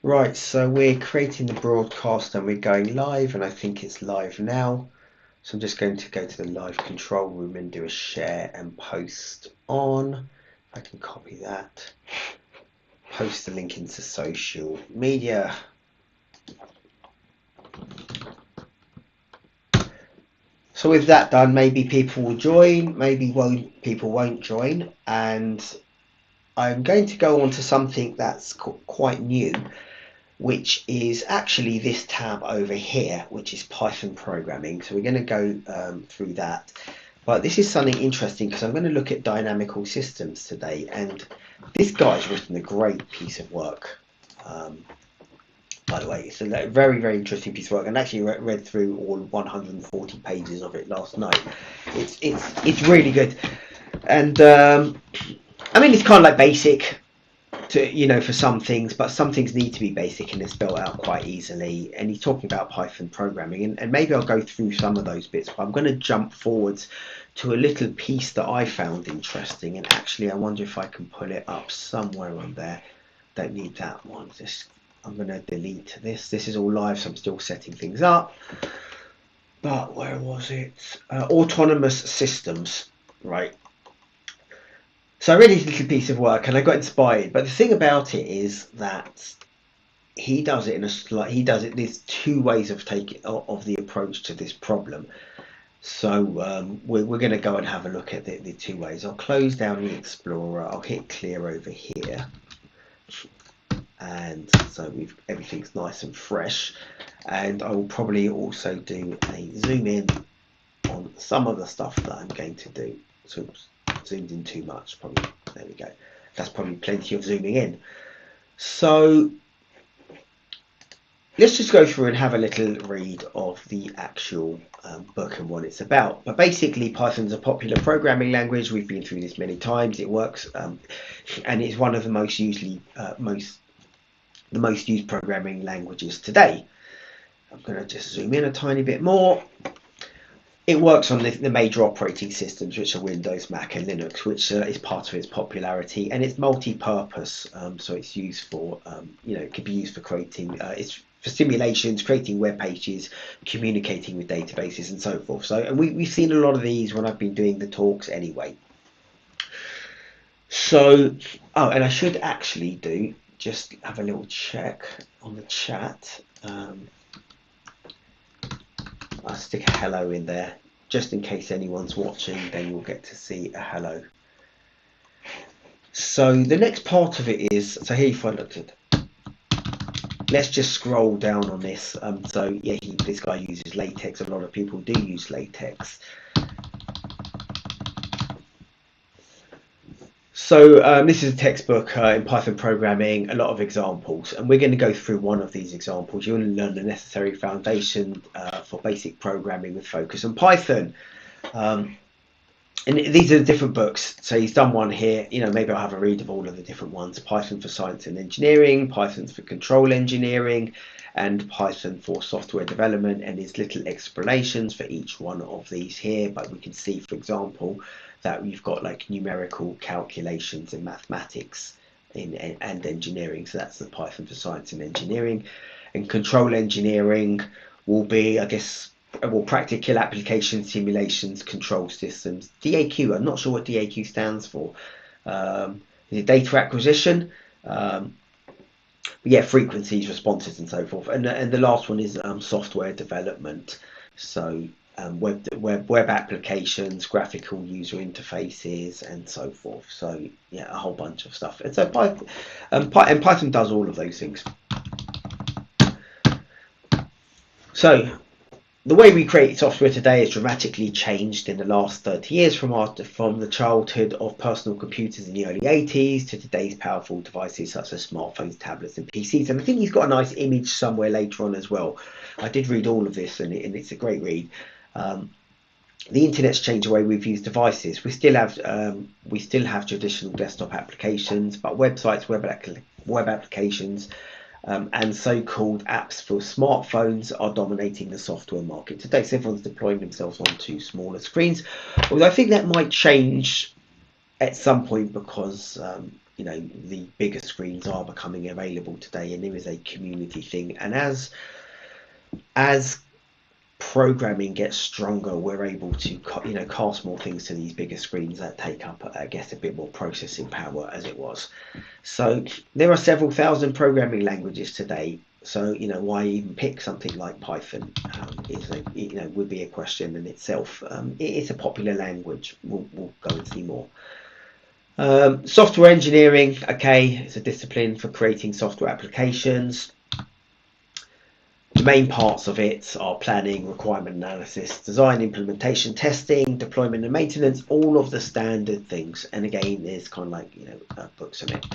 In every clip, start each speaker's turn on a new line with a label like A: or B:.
A: Right, so we're creating the broadcast and we're going live, and I think it's live now. So I'm just going to go to the live control room and do a share and post on. I can copy that, post the link into social media. So with that done, maybe people will join, maybe people won't join, and I'm going to go on to something that's quite new, which is actually this tab over here, which is Python programming. So we're going to go through that. But this is something interesting because I'm going to look at dynamical systems today, and this guy's written a great piece of work. By the way, it's a very, very interesting piece of work, and actually read through all 140 pages of it last night. It's really good, and I mean it's kind of like basic to for some things, but some things need to be basic and it's built out quite easily. And he's talking about Python programming, and maybe I'll go through some of those bits, but I'm going to jump forwards to a little piece that I found interesting. And actually I wonder if I can pull it up somewhere on there. Don't need that one. I'm going to delete this. This is all live, so I'm still setting things up. But where was it? Autonomous systems, right? So I read his little piece of work and I got inspired. But the thing about it is that he does it there's two ways of the approach to this problem. So we're going to go and have a look at the two ways. I'll close down the Explorer. I'll hit clear over here. And so everything's nice and fresh, and I will probably also do a zoom in on some of the stuff that I'm going to do. So zoomed in too much, probably. There we go. That's probably plenty of zooming in. So let's just go through and have a little read of the actual book and what it's about. But basically, Python's a popular programming language. We've been through this many times. It works, and it's one of the most used programming languages today. I'm going to just zoom in a tiny bit more. It works on the major operating systems, which are Windows, Mac, and Linux, which is part of its popularity, and it's multi-purpose. So it's used for, it could be used for creating, it's for simulations, creating web pages, communicating with databases, and so forth. So, and we've seen a lot of these when I've been doing the talks anyway. So, and I should actually just have a little check on the chat. I'll stick a hello in there just in case anyone's watching, then you'll get to see a hello. So the next part of it is, so here if I looked at, let's just scroll down on this. So yeah, this guy uses latex. A lot of people do use latex. So this is a textbook in Python programming, a lot of examples, and we're going to go through one of these examples. You're going to learn the necessary foundation for basic programming with focus on Python. And these are the different books. So he's done one here. Maybe I'll have a read of all of the different ones. Python for science and engineering, Python for control engineering, and Python for software development, and his little explanations for each one of these here. But we can see, for example, that we've got like numerical calculations in mathematics and engineering. So that's the Python for science and engineering. And control engineering will be, I guess, practical applications, simulations, control systems. DAQ, I'm not sure what DAQ stands for. Is it data acquisition? Yeah, frequencies, responses, and so forth. And the last one is software development. So web applications, graphical user interfaces, and so forth. So yeah, a whole bunch of stuff. And so Python does all of those things. So the way we create software today has dramatically changed in the last 30 years from the childhood of personal computers in the early 80s to today's powerful devices such as smartphones, tablets, and PCs. And I think he's got a nice image somewhere later on as well. I did read all of this, and it's a great read. The internet's changed the way we've used devices. We still have traditional desktop applications, but websites, web applications, and so-called apps for smartphones are dominating the software market today. So everyone's deploying themselves onto smaller screens. Although I think that might change at some point because the bigger screens are becoming available today, and there is a community thing. And as programming gets stronger, we're able to cast more things to these bigger screens that take up, I guess, a bit more processing power as it was. So there are several thousand programming languages today. So why even pick something like Python? Would be a question in itself. It's a popular language. We'll go and see more. Software engineering, okay, it's a discipline for creating software applications. The main parts of it are planning, requirement analysis, design, implementation, testing, deployment and maintenance, all of the standard things. And again, there's kind of like, books on it.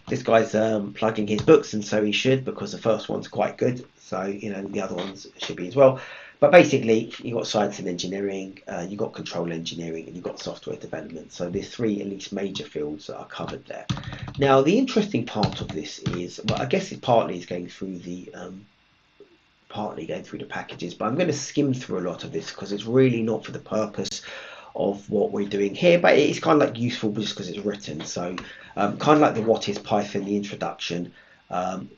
A: This guy's plugging his books, and so he should, because the first one's quite good. So, the other ones should be as well. But basically, you've got science and engineering, you've got control engineering, and you've got software development. So there's three at least major fields that are covered there. Now, the interesting part of this is, well, I guess it partly is going through the packages, but I'm going to skim through a lot of this because it's really not for the purpose of what we're doing here, but it's kind of like useful just because it's written. So kind of like the what is Python, the introduction.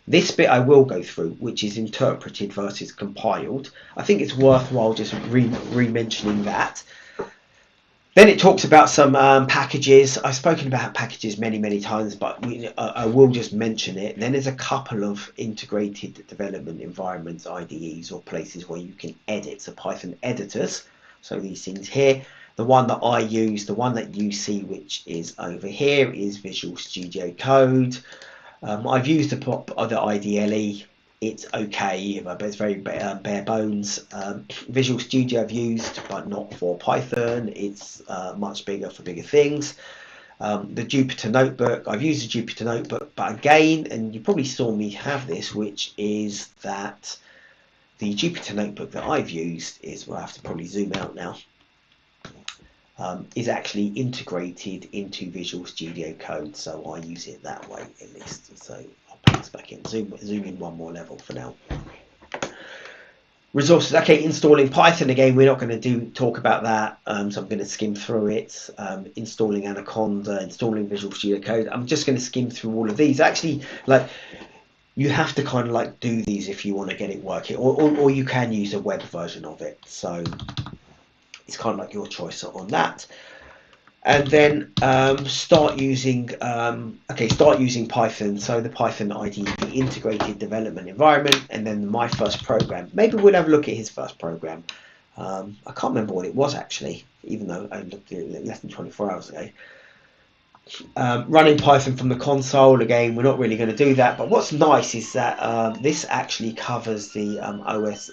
A: This bit I will go through, which is interpreted versus compiled. I think it's worthwhile just re-mentioning that. Then it talks about some packages. I've spoken about packages many times, but I will just mention it. Then there's a couple of integrated development environments, IDEs, or places where you can edit. So Python editors. So these things here. The one that I use, the one that you see, which is over here, is Visual Studio Code. I've used the IDLE. It's okay, but it's very bare bones. Visual Studio I've used, but not for Python. It's much bigger for bigger things. The Jupyter Notebook, I've used the Jupyter Notebook, but again, and you probably saw me have this, which is that the Jupyter Notebook that I've used is, well, I have to probably zoom out now, is actually integrated into Visual Studio Code, so I use it that way at least. So I'll put this back in, zoom in one more level for now. Resources, okay, installing Python, again, we're not going to talk about that, so I'm going to skim through it. Installing Anaconda, installing Visual Studio Code, I'm just going to skim through all of these. Actually, like, you have to kind of like do these if you want to get it working, or you can use a web version of it, so it's kind of like your choice on that. And then start using Python. So the Python IDE, the integrated development environment, and then my first program. Maybe we'll have a look at his first program. I can't remember what it was actually, even though I looked at it less than 24 hours ago. Running Python from the console, again, we're not really going to do that. But what's nice is that this actually covers the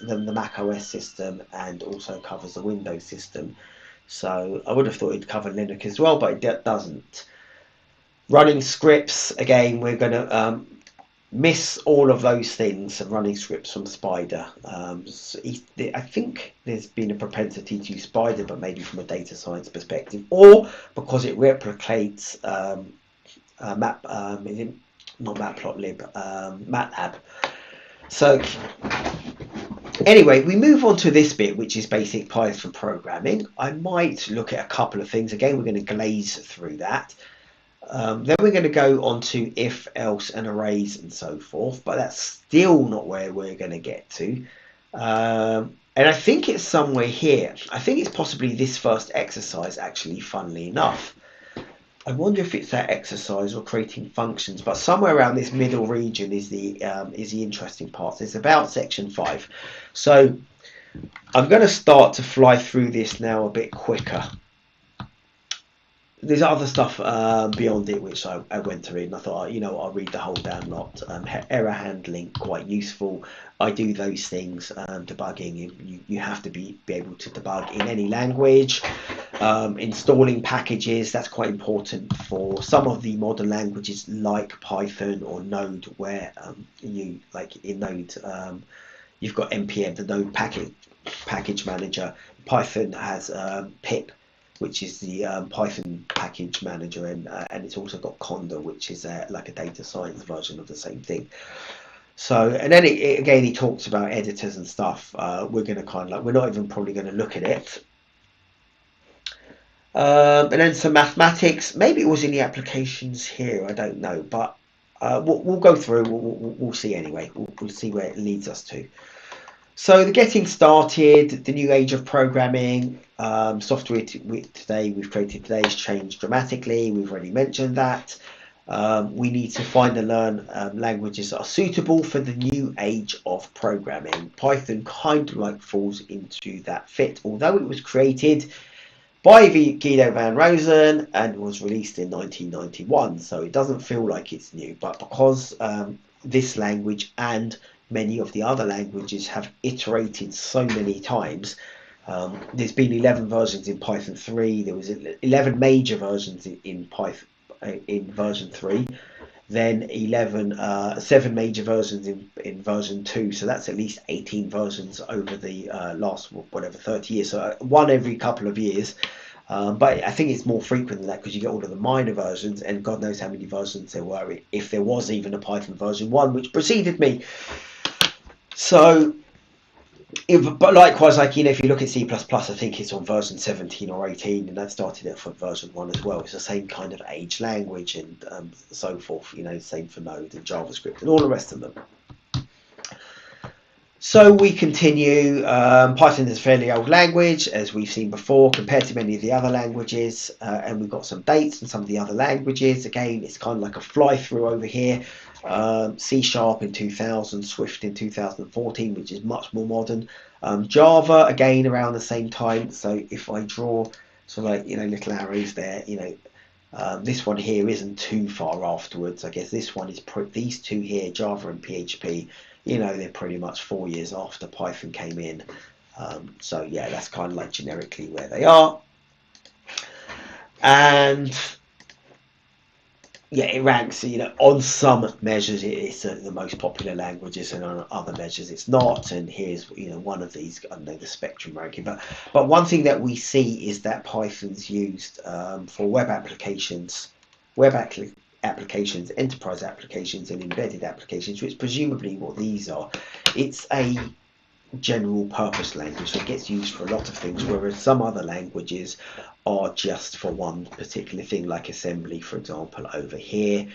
A: the Mac OS system, and also covers the Windows system. So I would have thought it'd cover Linux as well, but it doesn't. Running scripts, again, we're going to miss all of those things, and running scripts from Spider. So I think there's been a propensity to use Spider, but maybe from a data science perspective, or because it replicates MATLAB. So anyway, we move on to this bit, which is basic Python programming. I might look at a couple of things. Again, we're going to glaze through that. Then we're going to go on to if, else, and arrays and so forth. But that's still not where we're going to get to. And I think it's somewhere here. I think it's possibly this first exercise, actually, funnily enough. I wonder if it's that exercise or creating functions, but somewhere around this middle region is the interesting part. It's about section 5. So I'm going to start to fly through this now a bit quicker. There's other stuff beyond it which I went to read, and I thought, I'll read the whole damn lot. Error handling, quite useful. I do those things. Debugging, you have to be able to debug in any language. Installing packages, that's quite important for some of the modern languages like Python or Node, where in Node you've got npm, the Node package manager. Python has pip, which is the Python package manager, and it's also got Conda, which is like a data science version of the same thing. So, and then again, he talks about editors and stuff. We're going to we're not even probably going to look at it. And then some mathematics. Maybe it was in the applications here. I don't know, but we'll go through. We'll see anyway. We'll see where it leads us to. So the getting started, the new age of programming, software today we've created today has changed dramatically. We've already mentioned that. We need to find and learn languages that are suitable for the new age of programming. Python kind of like falls into that fit, although it was created by Guido van Rosen and was released in 1991, so it doesn't feel like it's new. But because this language and many of the other languages have iterated so many times, there's been 11 versions in Python 3. There was 11 major versions in Python in version 3. Then 7 major versions in version 2, so that's at least 18 versions over the last whatever 30 years, so one every couple of years. But I think it's more frequent than that because you get all of the minor versions, and God knows how many versions there were, if there was even a Python version 1 which preceded me. So but likewise, like, if you look at C++, I think it's on version 17 or 18, and that started out for version 1 as well. It's the same kind of age language and so forth, same for Node and JavaScript and all the rest of them. So we continue. Python is a fairly old language, as we've seen before, compared to many of the other languages, and we've got some dates on some of the other languages. Again, it's kind of like a fly-through over here. C# in 2000, Swift in 2014, which is much more modern. Java, again, around the same time. So if I draw sort of like, little arrows there, this one here isn't too far afterwards. I guess this one is these two here, Java and PHP, they're pretty much 4 years after Python came in. So yeah, that's kind of like generically where they are. And yeah, it ranks, on some measures it's the most popular languages, and on other measures it's not. And here's, one of these, I don't know the spectrum ranking, but one thing that we see is that Python's used for web applications, enterprise applications, and embedded applications, which presumably what these are. It's a general purpose language, so it gets used for a lot of things, whereas some other languages are just for one particular thing, like assembly, for example, over here.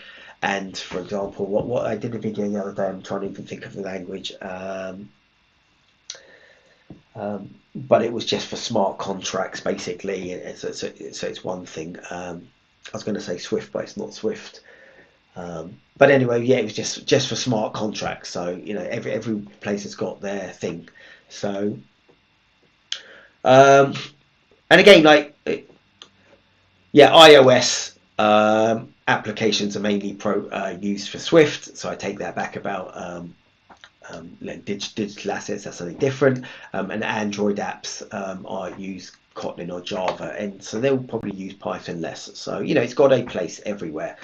A: And for example, what I did a video the other day, I'm trying to even think of the language, but it was just for smart contracts basically. So it's one thing. I was going to say Swift, but it's not Swift. But anyway, yeah, it was just for smart contracts. So every place has got their thing. So and again, like, yeah, iOS applications are mainly used for Swift. So I take that back about digital assets. That's something different. And Android apps are used Kotlin or Java, and so they'll probably use Python less. So it's got a place everywhere.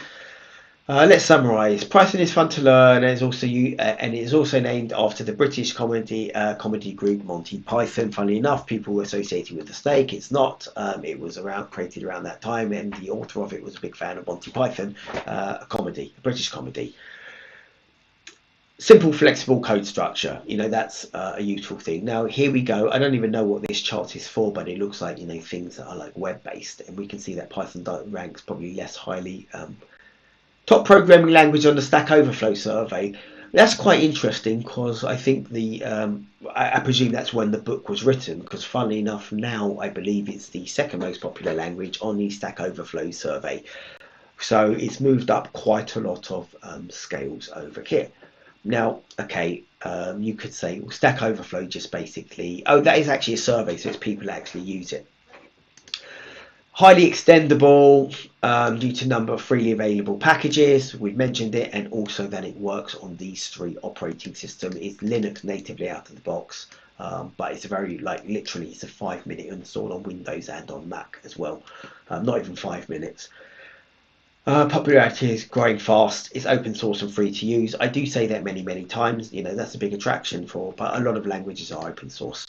A: Let's summarise. Python is fun to learn, and it is also named after the British comedy group Monty Python. Funnily enough, people were associated with the snake. It's not. It was created around that time, and the author of it was a big fan of Monty Python, a British comedy. Simple, flexible code structure. That's a useful thing. Now here we go. I don't even know what this chart is for, but it looks like things that are like web-based, and we can see that Python ranks probably less highly. Top programming language on the Stack Overflow survey. That's quite interesting because I think I presume that's when the book was written, because funnily enough now I believe it's the second most popular language on the Stack Overflow survey. So it's moved up quite a lot of scales over here. Now, okay, you could say, well, Stack Overflow just basically, that is actually a survey, so it's people that actually use it. Highly extendable due to number of freely available packages. We've mentioned it, and also that it works on these 3 operating systems. It's Linux natively out of the box, but it's literally it's a 5-minute install on Windows and on Mac as well. Not even 5 minutes. Popularity is growing fast. It's open source and free to use. I do say that many times. That's a big attraction but a lot of languages are open source.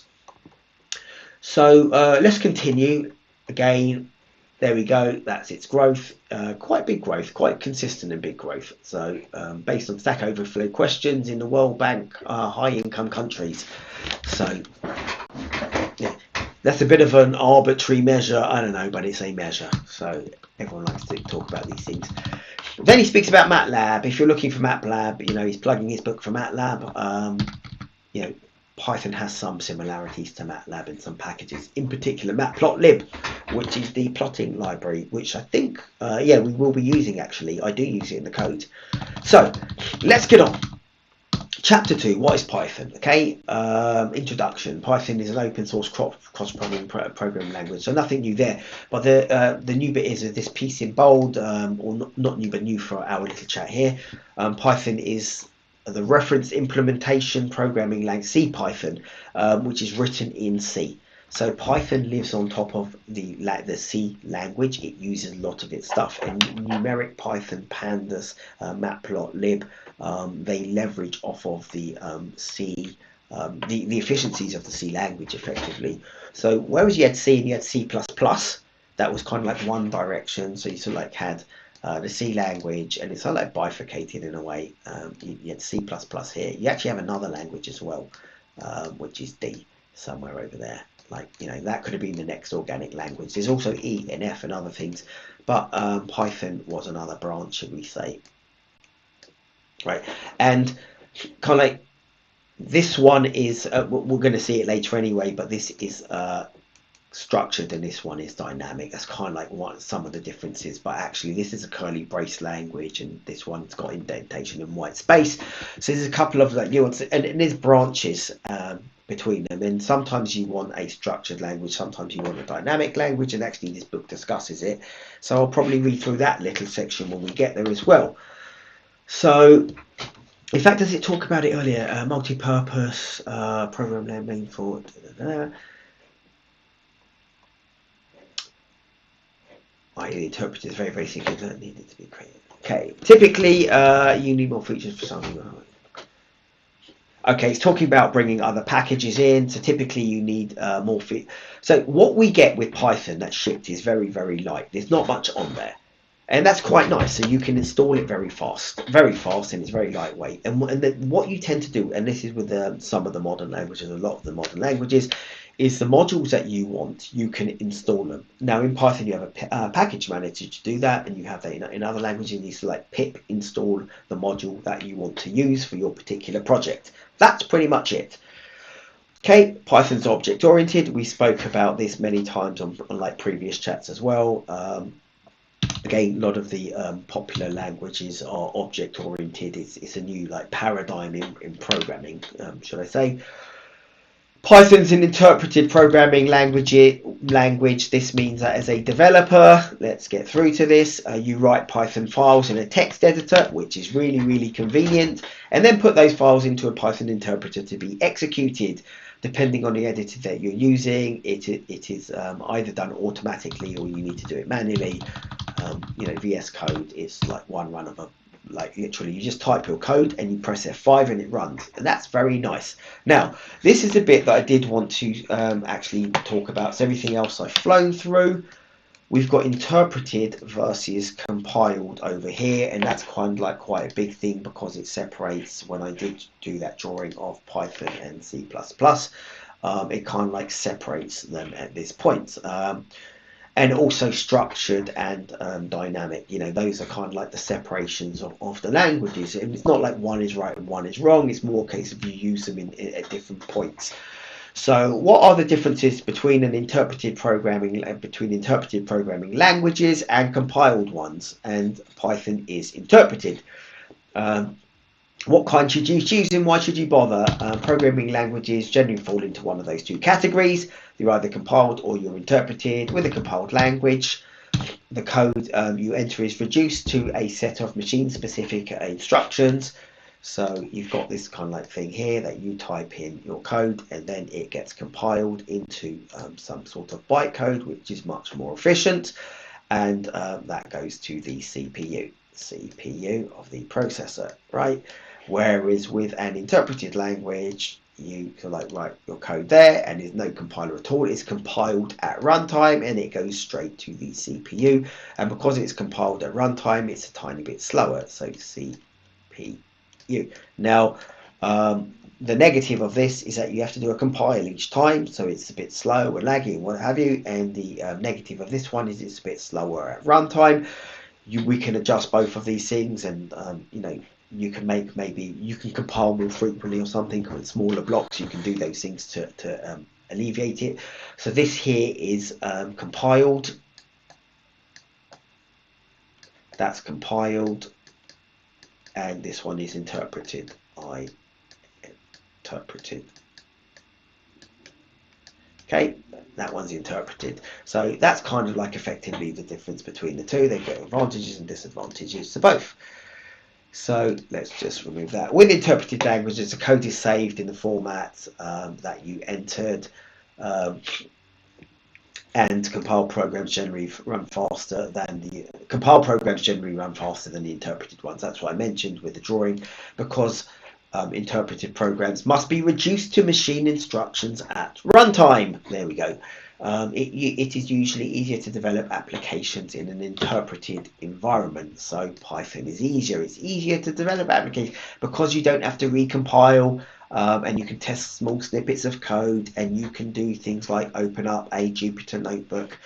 A: So let's continue. Again, there we go. That's its growth. Quite big growth, quite consistent and big growth. So based on Stack Overflow questions in the World Bank high income countries. So yeah, That's a bit of an arbitrary measure. I don't know, but it's a measure. So everyone likes to talk about these things. Then he speaks about MATLAB. If you're looking for MATLAB, he's plugging his book for MATLAB. You know, Python has some similarities to MATLAB in some packages. In particular, matplotlib, which is the plotting library, which I think, we will be using actually. I do use it in the code. So let's get on. Chapter 2, what is Python? Okay, introduction. Python is an open source cross-programming language, so nothing new there. But the new bit is this piece in bold, or not new, but new for our little chat here. Python is the reference implementation programming language, CPython, which is written in C. So Python lives on top of the C language. It uses a lot of its stuff. And numeric Python, pandas, matplotlib, they leverage off of the C, the efficiencies of the C language effectively. So whereas you had C and you had C++, that was kind of like one direction. So you sort of like had the C language, and it's sort of like bifurcated in a way. You had C++ here. You actually have another language as well, which is D somewhere over there. That could have been the next organic language. There's also E and F and other things, but Python was another branch, should we say. Right, and kind of like this one is, we're going to see it later anyway, but this is structured and this one is dynamic. That's kind of like some of the differences, but actually this is a curly brace language and this one's got indentation and white space. So there's a couple of nuances, and there's branches between them, and sometimes you want a structured language, sometimes you want a dynamic language, and actually this book discusses it. So I'll probably read through that little section when we get there as well. So in fact, does it talk about it earlier? Multi-purpose program language for the interpreter is very, very simple. Don't need it to be created. Okay, typically you need more features for something. Okay, it's talking about bringing other packages in. So typically you need more features. So what we get with Python that's shipped is very, very light. There's not much on there. And that's quite nice. So you can install it very fast, and it's very lightweight. And what you tend to do, and this is with some of the modern languages, a lot of the modern languages, is the modules that you want, you can install them. Now in Python you have a package manager to do that, and you have that in other languages. You select pip install the module that you want to use for your particular project. That's pretty much it. Okay, Python's object oriented. We spoke about this many times on like previous chats as well. Again, a lot of the popular languages are object oriented. It's a new paradigm in programming, should I say. Python's an interpreted programming language. This means that as a developer, let's get through to this, you write Python files in a text editor, which is really, really convenient, and then put those files into a Python interpreter to be executed. Depending on the editor that you're using, it is either done automatically or you need to do it manually. VS Code is like one run of literally you just type your code and you press F5 and it runs, and that's very nice. Now this is a bit that I did want to actually talk about. So everything else I've flown through. We've got interpreted versus compiled over here, and that's kind of quite a big thing because it separates. When I did do that drawing of Python and C++, it kind of separates them at this point. And also structured and dynamic. Those are kind of the separations of the languages. And it's not like one is right and one is wrong. It's more a case of you use them at different points. So what are the differences between interpreted programming languages and compiled ones? And Python is interpreted. What kind should you choose and why should you bother? Programming languages generally fall into one of those two categories. You're either compiled or you're interpreted. With a compiled language, the code you enter is reduced to a set of machine-specific instructions. So you've got this kind of thing here that you type in your code and then it gets compiled into some sort of bytecode, which is much more efficient. And that goes to the CPU of the processor, right? Whereas with an interpreted language, you can write your code there and there's no compiler at all. It's compiled at runtime and it goes straight to the CPU. And because it's compiled at runtime, it's a tiny bit slower. So CPU. Now, the negative of this is that you have to do a compile each time, so it's a bit slow or laggy and what have you. And the negative of this one is it's a bit slower at runtime. We can adjust both of these things, and you can make, maybe you can compile more frequently or something, or in smaller blocks. You can do those things to alleviate it. So this here is compiled. That's compiled, and this one is interpreted. I interpreted. Okay, that one's interpreted. So that's kind of like effectively the difference between the two. They've got advantages and disadvantages to both. So let's just remove that. With interpreted languages, the code is saved in the format that you entered, and compiled programs generally run faster than the interpreted ones. That's what I mentioned with the drawing, because interpreted programs must be reduced to machine instructions at runtime. There we go. It is usually easier to develop applications in an interpreted environment. So Python is easier. It's easier to develop applications because you don't have to recompile, and you can test small snippets of code, and you can do things like open up a Jupyter notebook,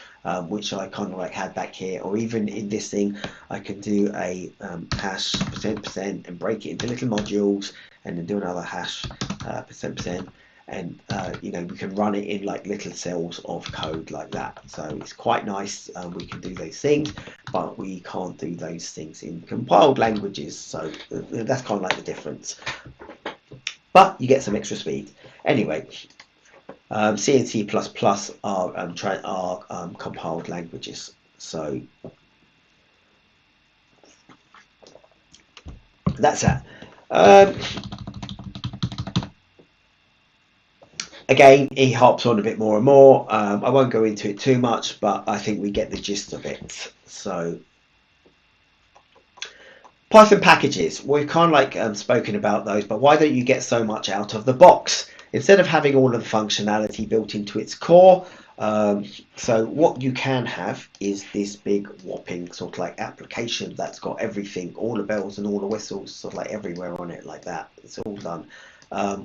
A: which I kind of like had back here, or even in this thing, I can do a hash %% and break it into little modules, and then do another hash %%. And we can run it in like little cells of code like that. So it's quite nice. We can do those things, but we can't do those things in compiled languages. So that's kind of like the difference. But you get some extra speed. Anyway, C and C++ are compiled languages. So that's that. Again, he harps on a bit more and more. I won't go into it too much, but I think we get the gist of it. So Python packages, we've kind of like spoken about those, but why don't you get so much out of the box? Instead of having all of the functionality built into its core, so what you can have is this big whopping sort of like application that's got everything, all the bells and all the whistles, sort of like everywhere on it like that. It's all done.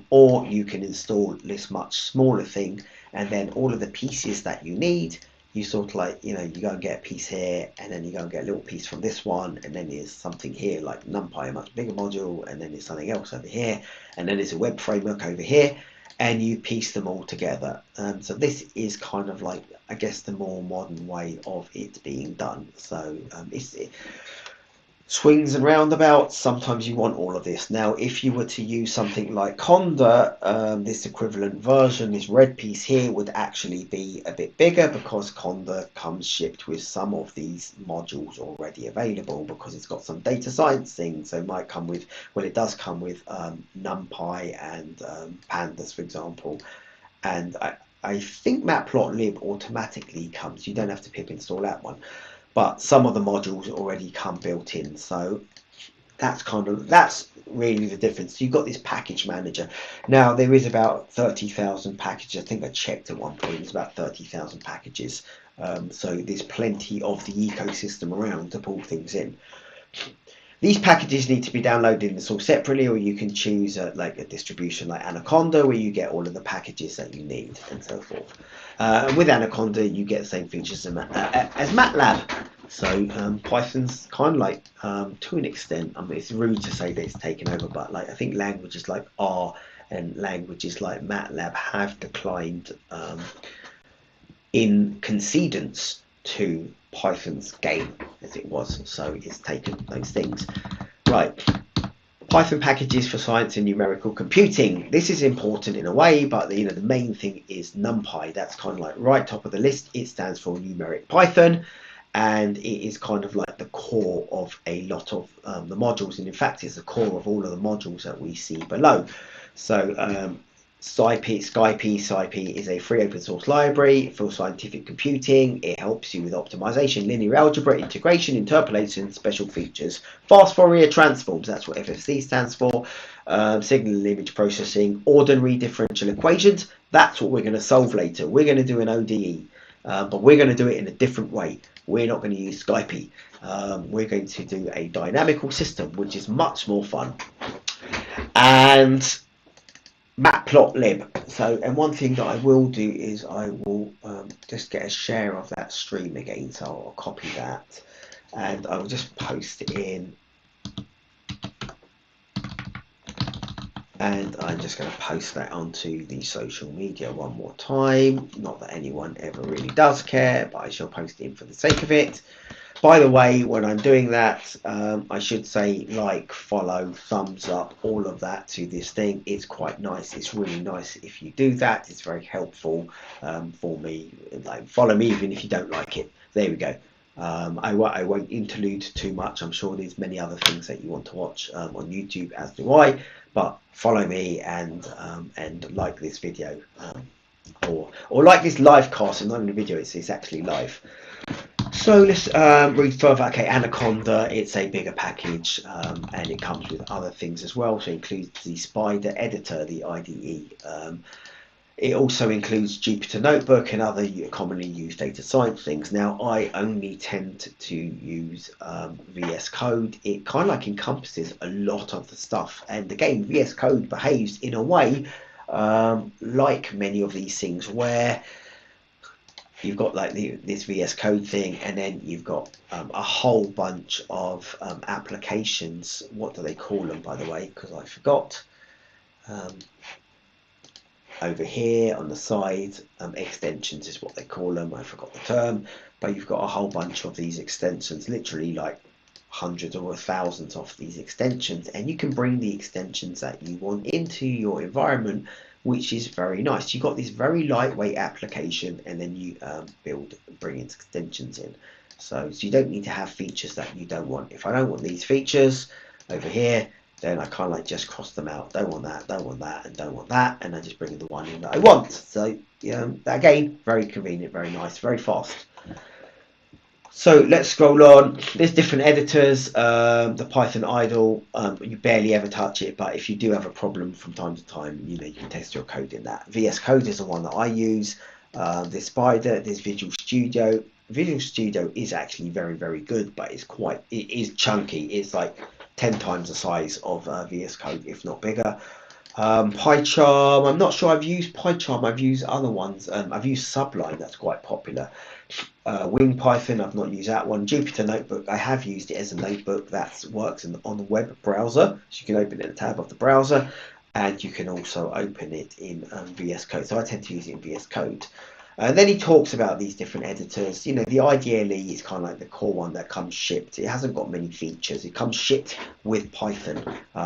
A: Or you can install this much smaller thing, and then all of the pieces that you need, you sort of like, you go and get a piece here, and then you go and get a little piece from this one, and then there's something here like NumPy, a much bigger module, and then there's something else over here, and then there's a web framework over here, and you piece them all together. So this is kind of like, I guess, the more modern way of it being done. So it swings and roundabouts. Sometimes you want all of this. Now, if you were to use something like Conda, this equivalent version, this red piece here, would actually be a bit bigger, because Conda comes shipped with some of these modules already available, because it's got some data science things. So it might come with, well, it does come with NumPy and Pandas, for example. And I think Matplotlib automatically comes. You don't have to pip install that one. But some of the modules already come built in, so that's really the difference. You've got this package manager. Now there is about 30,000 packages. I think I checked at one point. It's about 30,000 packages. So there's plenty of the ecosystem around to pull things in. These packages need to be downloaded and installed separately, or you can choose like a distribution like Anaconda, where you get all of the packages that you need and so forth. With Anaconda, you get the same features as MATLAB. So Python's kind of like, to an extent, I mean, it's rude to say that it's taken over, but like I think languages like R and languages like MATLAB have declined in concedence to Python's game as it was, so it's taken those things. Right, Python packages for science and numerical computing. This is important in a way, but the main thing is NumPy. That's kind of like right top of the list. It stands for numeric Python, and it is kind of like the core of a lot of the modules, and in fact it's the core of all of the modules that we see below. So SciPy is a free open source library for scientific computing. It helps you with optimization, linear algebra, integration, interpolation, special features, fast Fourier transforms, that's what FFC stands for, signal and image processing, ordinary differential equations. That's what we're going to solve later. We're going to do an ODE, but we're going to do it in a different way. We're not going to use SciPy. We're going to do a dynamical system, which is much more fun. And matplotlib. So, and one thing that I will do is I will just get a share of that stream again. So I'll copy that and I will just post it in. And I'm just going to post that onto the social media one more time. Not that anyone ever really does care, but I shall post it in for the sake of it. By the way, when I'm doing that, I should say like, follow, thumbs up, all of that to this thing. It's quite nice. It's really nice if you do that. It's very helpful for me. Like, follow me even if you don't like it. There we go. I won't interlude too much. I'm sure there's many other things that you want to watch on YouTube, as do I. But follow me and like this video, or like this live cast. It's not even a video. It's actually live. So let's read further. Okay, Anaconda, it's a bigger package and it comes with other things as well. So it includes the Spider editor, the IDE. It also includes Jupyter Notebook and other commonly used data science things. Now, I only tend to use VS Code. It kind of like encompasses a lot of the stuff. And again, VS Code behaves in a way like many of these things where you've got like this VS Code thing, and then you've got a whole bunch of applications. What do they call them, by the way? Because I forgot. Over here on the side, extensions is what they call them. I forgot the term, but you've got a whole bunch of these extensions, literally like hundreds or thousands of these extensions, and you can bring the extensions that you want into your environment, which is very nice. You've got this very lightweight application, and then you bring in extensions in. So you don't need to have features that you don't want. If I don't want these features over here, then I kind of like just cross them out. Don't want that, don't want that, and don't want that, and I just bring in the one in that I want. So again, very convenient, very nice, very fast. So let's scroll on. There's different editors. The Python idle, you barely ever touch it, but if you do have a problem from time to time, you can test your code in that. VS Code is the one that I use. There's Spider, there's Visual Studio. Visual Studio is actually very, very good, but it is chunky. It's like 10 times the size of VS Code, if not bigger. PyCharm, I'm not sure I've used PyCharm. I've used other ones. I've used Sublime, that's quite popular. Wing Python, I've not used that one. Jupyter Notebook, I have used it as a notebook that works on the web browser. So you can open it in the tab of the browser, and you can also open it in VS Code. So I tend to use it in VS Code. And then he talks about these different editors. The ideally is kind of like the core one that comes shipped. It hasn't got many features. It comes shipped with Python.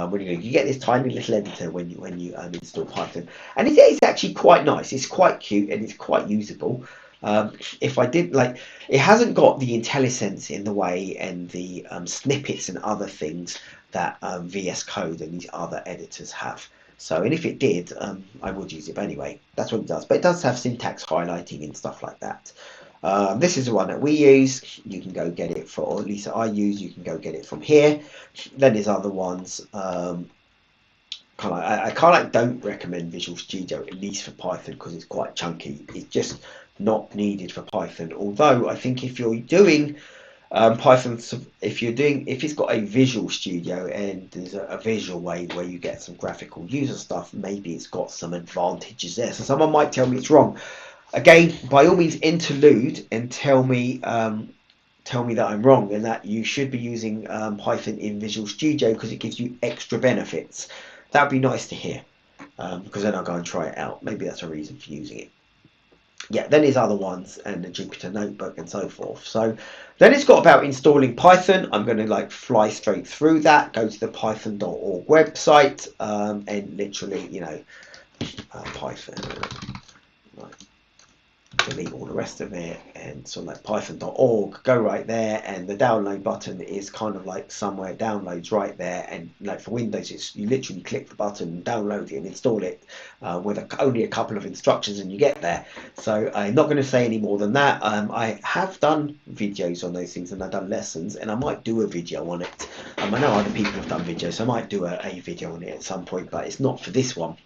A: When you get this tiny little editor when you install Python, and it's actually quite nice. It's quite cute and it's quite usable. If I did it hasn't got the IntelliSense in the way and the snippets and other things that VS Code and these other editors have. So, and if it did, I would use it. But anyway, that's what it does. But it does have syntax highlighting and stuff like that. This is the one that we use. You can go get it or at least I use. You can go get it from here. Then there's other ones. I kind of like don't recommend Visual Studio, at least for Python, because it's quite chunky. It's just not needed for Python. Although I think if you're doing Python, if it's got a Visual Studio and there's a visual way where you get some graphical user stuff, maybe it's got some advantages there. So someone might tell me it's wrong. Again, by all means, interlude and tell me that I'm wrong and that you should be using Python in Visual Studio because it gives you extra benefits. That'd be nice to hear, because then I'll go and try it out. Maybe that's a reason for using it. Yeah, then there's other ones and the Jupyter Notebook and so forth. So then it's got about installing Python. I'm going to fly straight through that, go to the python.org website, and literally, Python, delete all the rest of it, and so python.org, go right there, and the download button is kind of like somewhere downloads right there, and for Windows you literally click the button, download it and install it with only a couple of instructions and you get there. So I'm not going to say any more than that. I have done videos on those things and I've done lessons, and I might do a video on it. I know other people have done videos, so I might do a video on it at some point, but it's not for this one.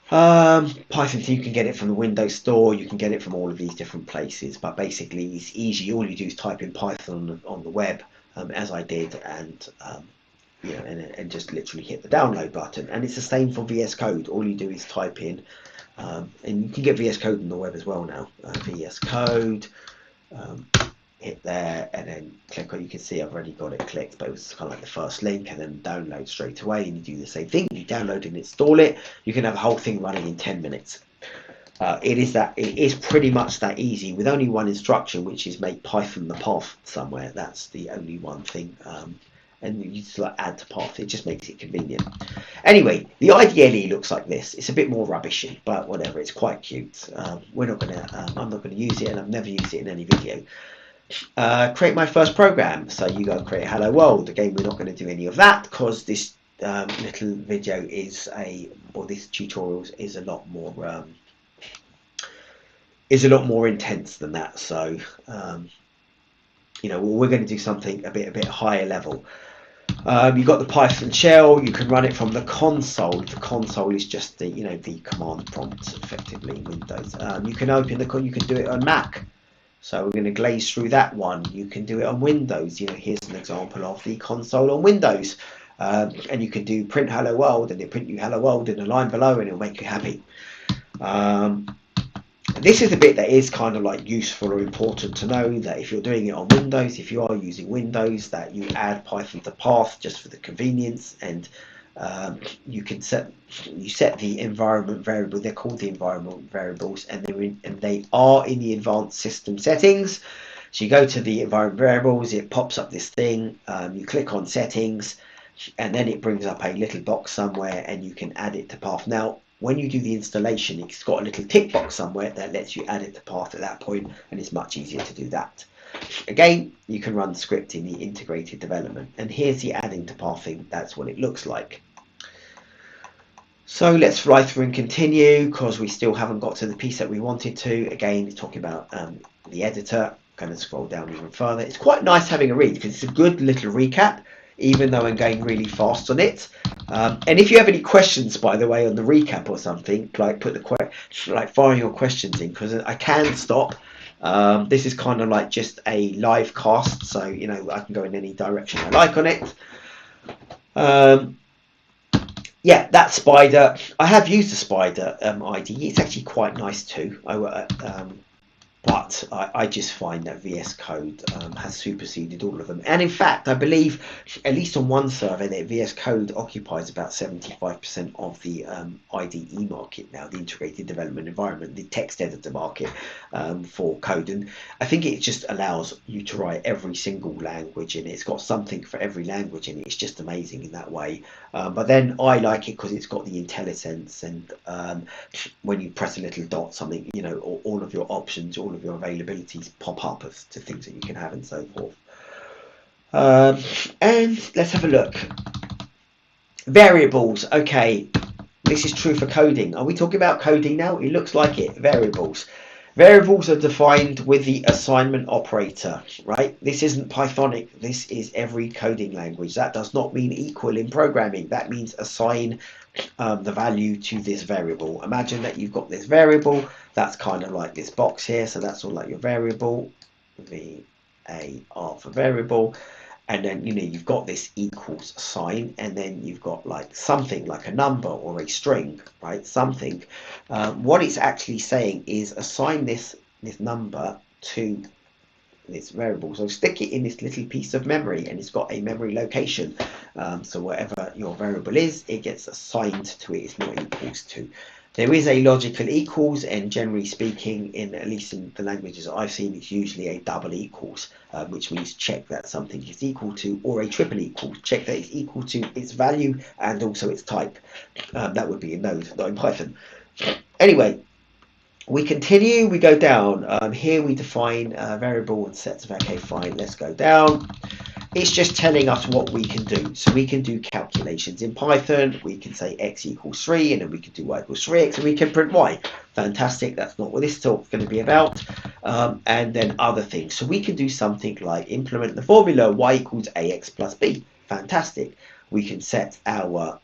A: Python, you can get it from the Windows Store, you can get it from all of these different places, but basically it's easy. All you do is type in Python on the web, as I did, and and just literally hit the download button. And it's the same for VS Code. All you do is type in, and you can get VS Code on the web as well now. VS Code, hit there, and then click on. You can see I've already got it clicked, but it was kind of like the first link, and then download straight away. And you do the same thing. You download and install it. You can have the whole thing running in 10 minutes. It is pretty much that easy with only one instruction, which is make Python the path somewhere. That's the only one thing. And you just like add to path. It just makes it convenient. Anyway, the IDLE looks like this. It's a bit more rubbishy, but whatever. It's quite cute. I'm not gonna use it, and I've never used it in any video. Create my first program. So you go and create Hello World. Again, we're not going to do any of that because this little video this tutorial is a lot more intense than that. So we're going to do something a bit higher level. You've got the Python shell. You can run it from the console. The console is just the the command prompt, effectively in Windows. You can do it on Mac. So we're going to glaze through that one. You can do it on Windows. Here's an example of the console on Windows. And you can do print Hello World, and it'll print you Hello World in a line below, and it'll make you happy. This is a bit that is kind of like useful or important to know, that if you're doing it on Windows, if you are using Windows, that you add Python to path just for the convenience, and you set the environment variable. They're called the environment variables, and they are in the advanced system settings. So you go to the environment variables, it pops up this thing, you click on settings, and then it brings up a little box somewhere, and you can add it to path. Now when you do the installation, it's got a little tick box somewhere that lets you add it to path at that point, and it's much easier to do that. Again, you can run the script in the integrated development, and here's the adding to pathing. That's what it looks like. So let's fly through and continue, because we still haven't got to the piece that we wanted to. Again, it's talking about the editor. Kind of scroll down even further. It's quite nice having a read, because it's a good little recap, even though I'm going really fast on it. And if you have any questions, by the way, on the recap or something, like fire your questions in, because I can stop. This is kind of like just a live cast, so I can go in any direction I like on it. Yeah, that Spider. I have used the Spider IDE. It's actually quite nice too. But I just find that VS Code has superseded all of them. And in fact, I believe, at least on one survey, that VS Code occupies about 75% of the IDE market now, the integrated development environment, the text editor market for code. And I think it just allows you to write every single language in it. It's got something for every language in it. It's just amazing in that way. But then I like it because it's got the IntelliSense, and when you press a little dot, something, all of your options, all of your availabilities pop up as to things that you can have, and so forth. And let's have a look. Variables. Okay, this is true for coding. Are we talking about coding now? It looks like it. Variables. Variables are defined with the assignment operator, right? This isn't Pythonic. This is every coding language. That does not mean equal in programming. That means assign the value to this variable. Imagine that you've got this variable. That's kind of like this box here. So that's all like your variable, VAR for variable. And then, you've got this equals sign, and then you've got like something like a number or a string, right? Something. What it's actually saying is assign this number to this variable. So stick it in this little piece of memory, and it's got a memory location. So whatever your variable is, it gets assigned to it. It's not equals to. There is a logical equals, and generally speaking, at least in the languages I've seen, it's usually a double equals, which means check that something is equal to, or a triple equals, check that it's equal to its value and also its type. That would be in Node, not in Python. Anyway, we continue, we go down. Here we define variable and sets of, okay, fine, let's go down. It's just telling us what we can do. So we can do calculations in Python. We can say x equals 3, and then we can do y equals 3x, and we can print y. Fantastic. That's not what this talk is going to be about. And then other things. So we can do something like implement the formula y equals ax plus b. Fantastic. We can set the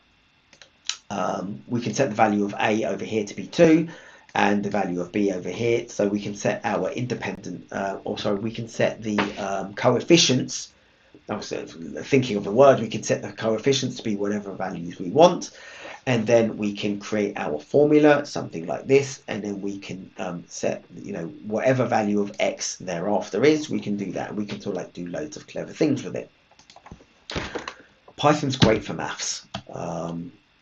A: value of a over here to be 2, and the value of b over here. So we can set our independent, we can set the coefficients thinking of the word, we can set the coefficients to be whatever values we want, and then we can create our formula, something like this, and then we can set, whatever value of x thereafter is, we can do that. We can sort of like do loads of clever things with it. Python's great for maths.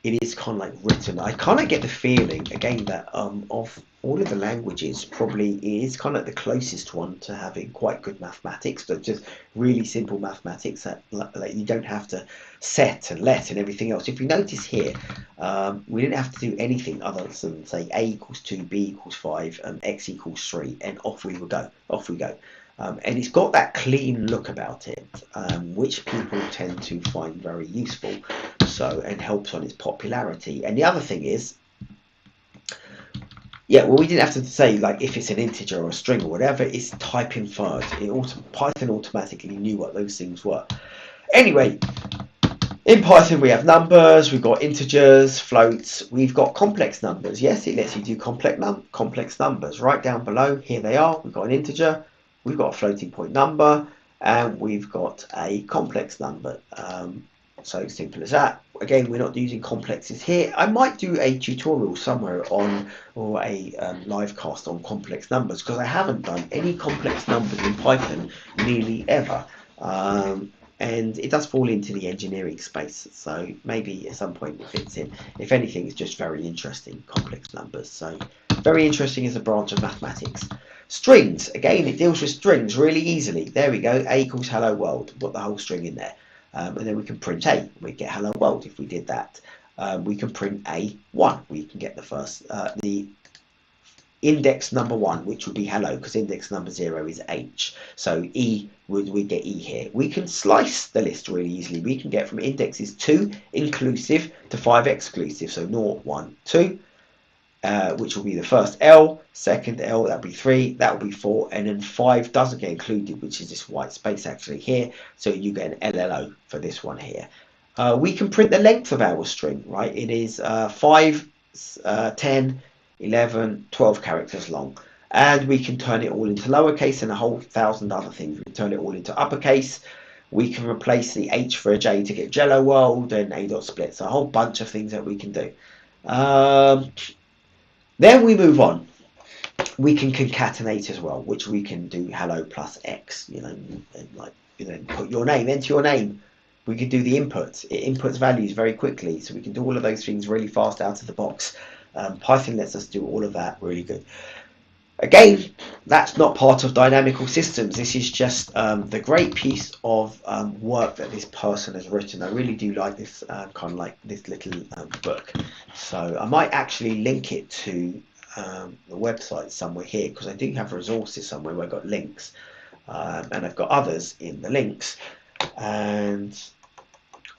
A: It is kind of like written. I kind of get the feeling again that of all of the languages, probably it is kind of the closest one to having quite good mathematics, but just really simple mathematics that like you don't have to set and let and everything else. If you notice here, we didn't have to do anything other than say a equals 2, b equals 5, and x equals 3, and off we would go. Off we go. And it's got that clean look about it, which people tend to find very useful. So, and helps on its popularity. And the other thing is, yeah, well, we didn't have to say like if it's an integer or a string or whatever. It's type inferred. Python automatically knew what those things were. Anyway, in Python we have numbers, we've got integers, floats, we've got complex numbers. Yes, it lets you do complex numbers. Right down below, here they are. We've got an integer, we've got a floating point number, and we've got a complex number. So simple as that. Again, we're not using complexes here. I might do a tutorial somewhere on, or a live cast on complex numbers, because I haven't done any complex numbers in Python nearly ever. And it does fall into the engineering space, so maybe at some point it fits in. If anything, it's just very interesting, complex numbers. So very interesting as a branch of mathematics. Strings, again, it deals with strings really easily. There we go, a equals hello world. We've got the whole string in there. And then we can print a, we get hello world if we did that. We can print a1, we can get the first, the index number 1, which would be hello, because index number 0 is h. So e, we get e here. We can slice the list really easily. We can get from indexes 2 inclusive to 5 exclusive. So 0, 1, 2, which will be the first L, second L, that'll be 3, that will be 4, and then 5 doesn't get included, which is this white space actually here. So you get an LLO for this one here. We can print the length of our string, right? It is 5, 10, 11, 12 characters long, and we can turn it all into lowercase and a whole thousand other things. We can turn it all into uppercase. We can replace the H for a J to get Jello World and A dot split. So a whole bunch of things that we can do. Then we move on. We can concatenate as well, which we can do hello plus X. And like put your name, enter your name. We can do the inputs. It inputs values very quickly, so we can do all of those things really fast out of the box. Python lets us do all of that really good. Again, that's not part of dynamical systems. This is just the great piece of work that this person has written. I really do like this kind of like this little book. So I might actually link it to the website somewhere here, because I do have resources somewhere where I've got links, and I've got others in the links, and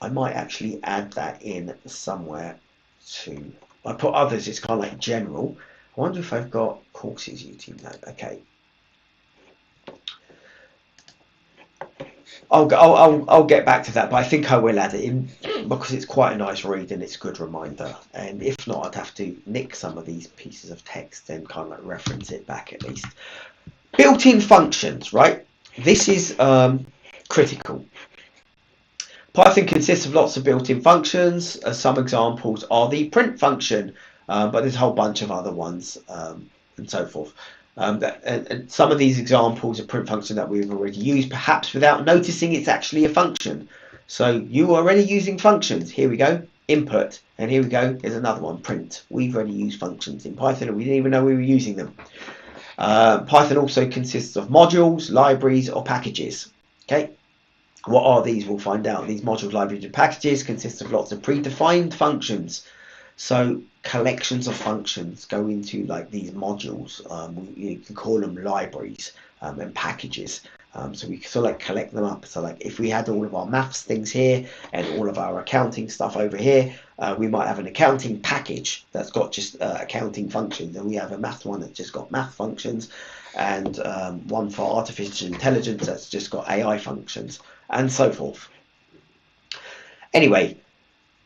A: I might actually add that in somewhere too. I put others, it's kind of like general. I wonder if I've got courses YouTube. No, okay. I'll get back to that, but I think I will add it in because it's quite a nice read and it's a good reminder. And if not, I'd have to nick some of these pieces of text and kind of like reference it back at least. Built-in functions, right? This is critical. Python consists of lots of built-in functions. Some examples are the print function, but there's a whole bunch of other ones and so forth. And some of these examples are print function that we've already used, perhaps without noticing it's actually a function. So you are already using functions. Here we go, input, and here we go, there's another one, print. We've already used functions in Python and we didn't even know we were using them. Python also consists of modules, libraries, or packages. Okay. What are these? We'll find out. These modules, libraries, and packages consist of lots of predefined functions. So collections of functions go into like these modules. You can call them libraries and packages. So we sort of like collect them up. So like if we had all of our maths things here and all of our accounting stuff over here, we might have an accounting package that's got just accounting functions, and we have a math one that's just got math functions, and one for artificial intelligence that's just got AI functions, and so forth. Anyway,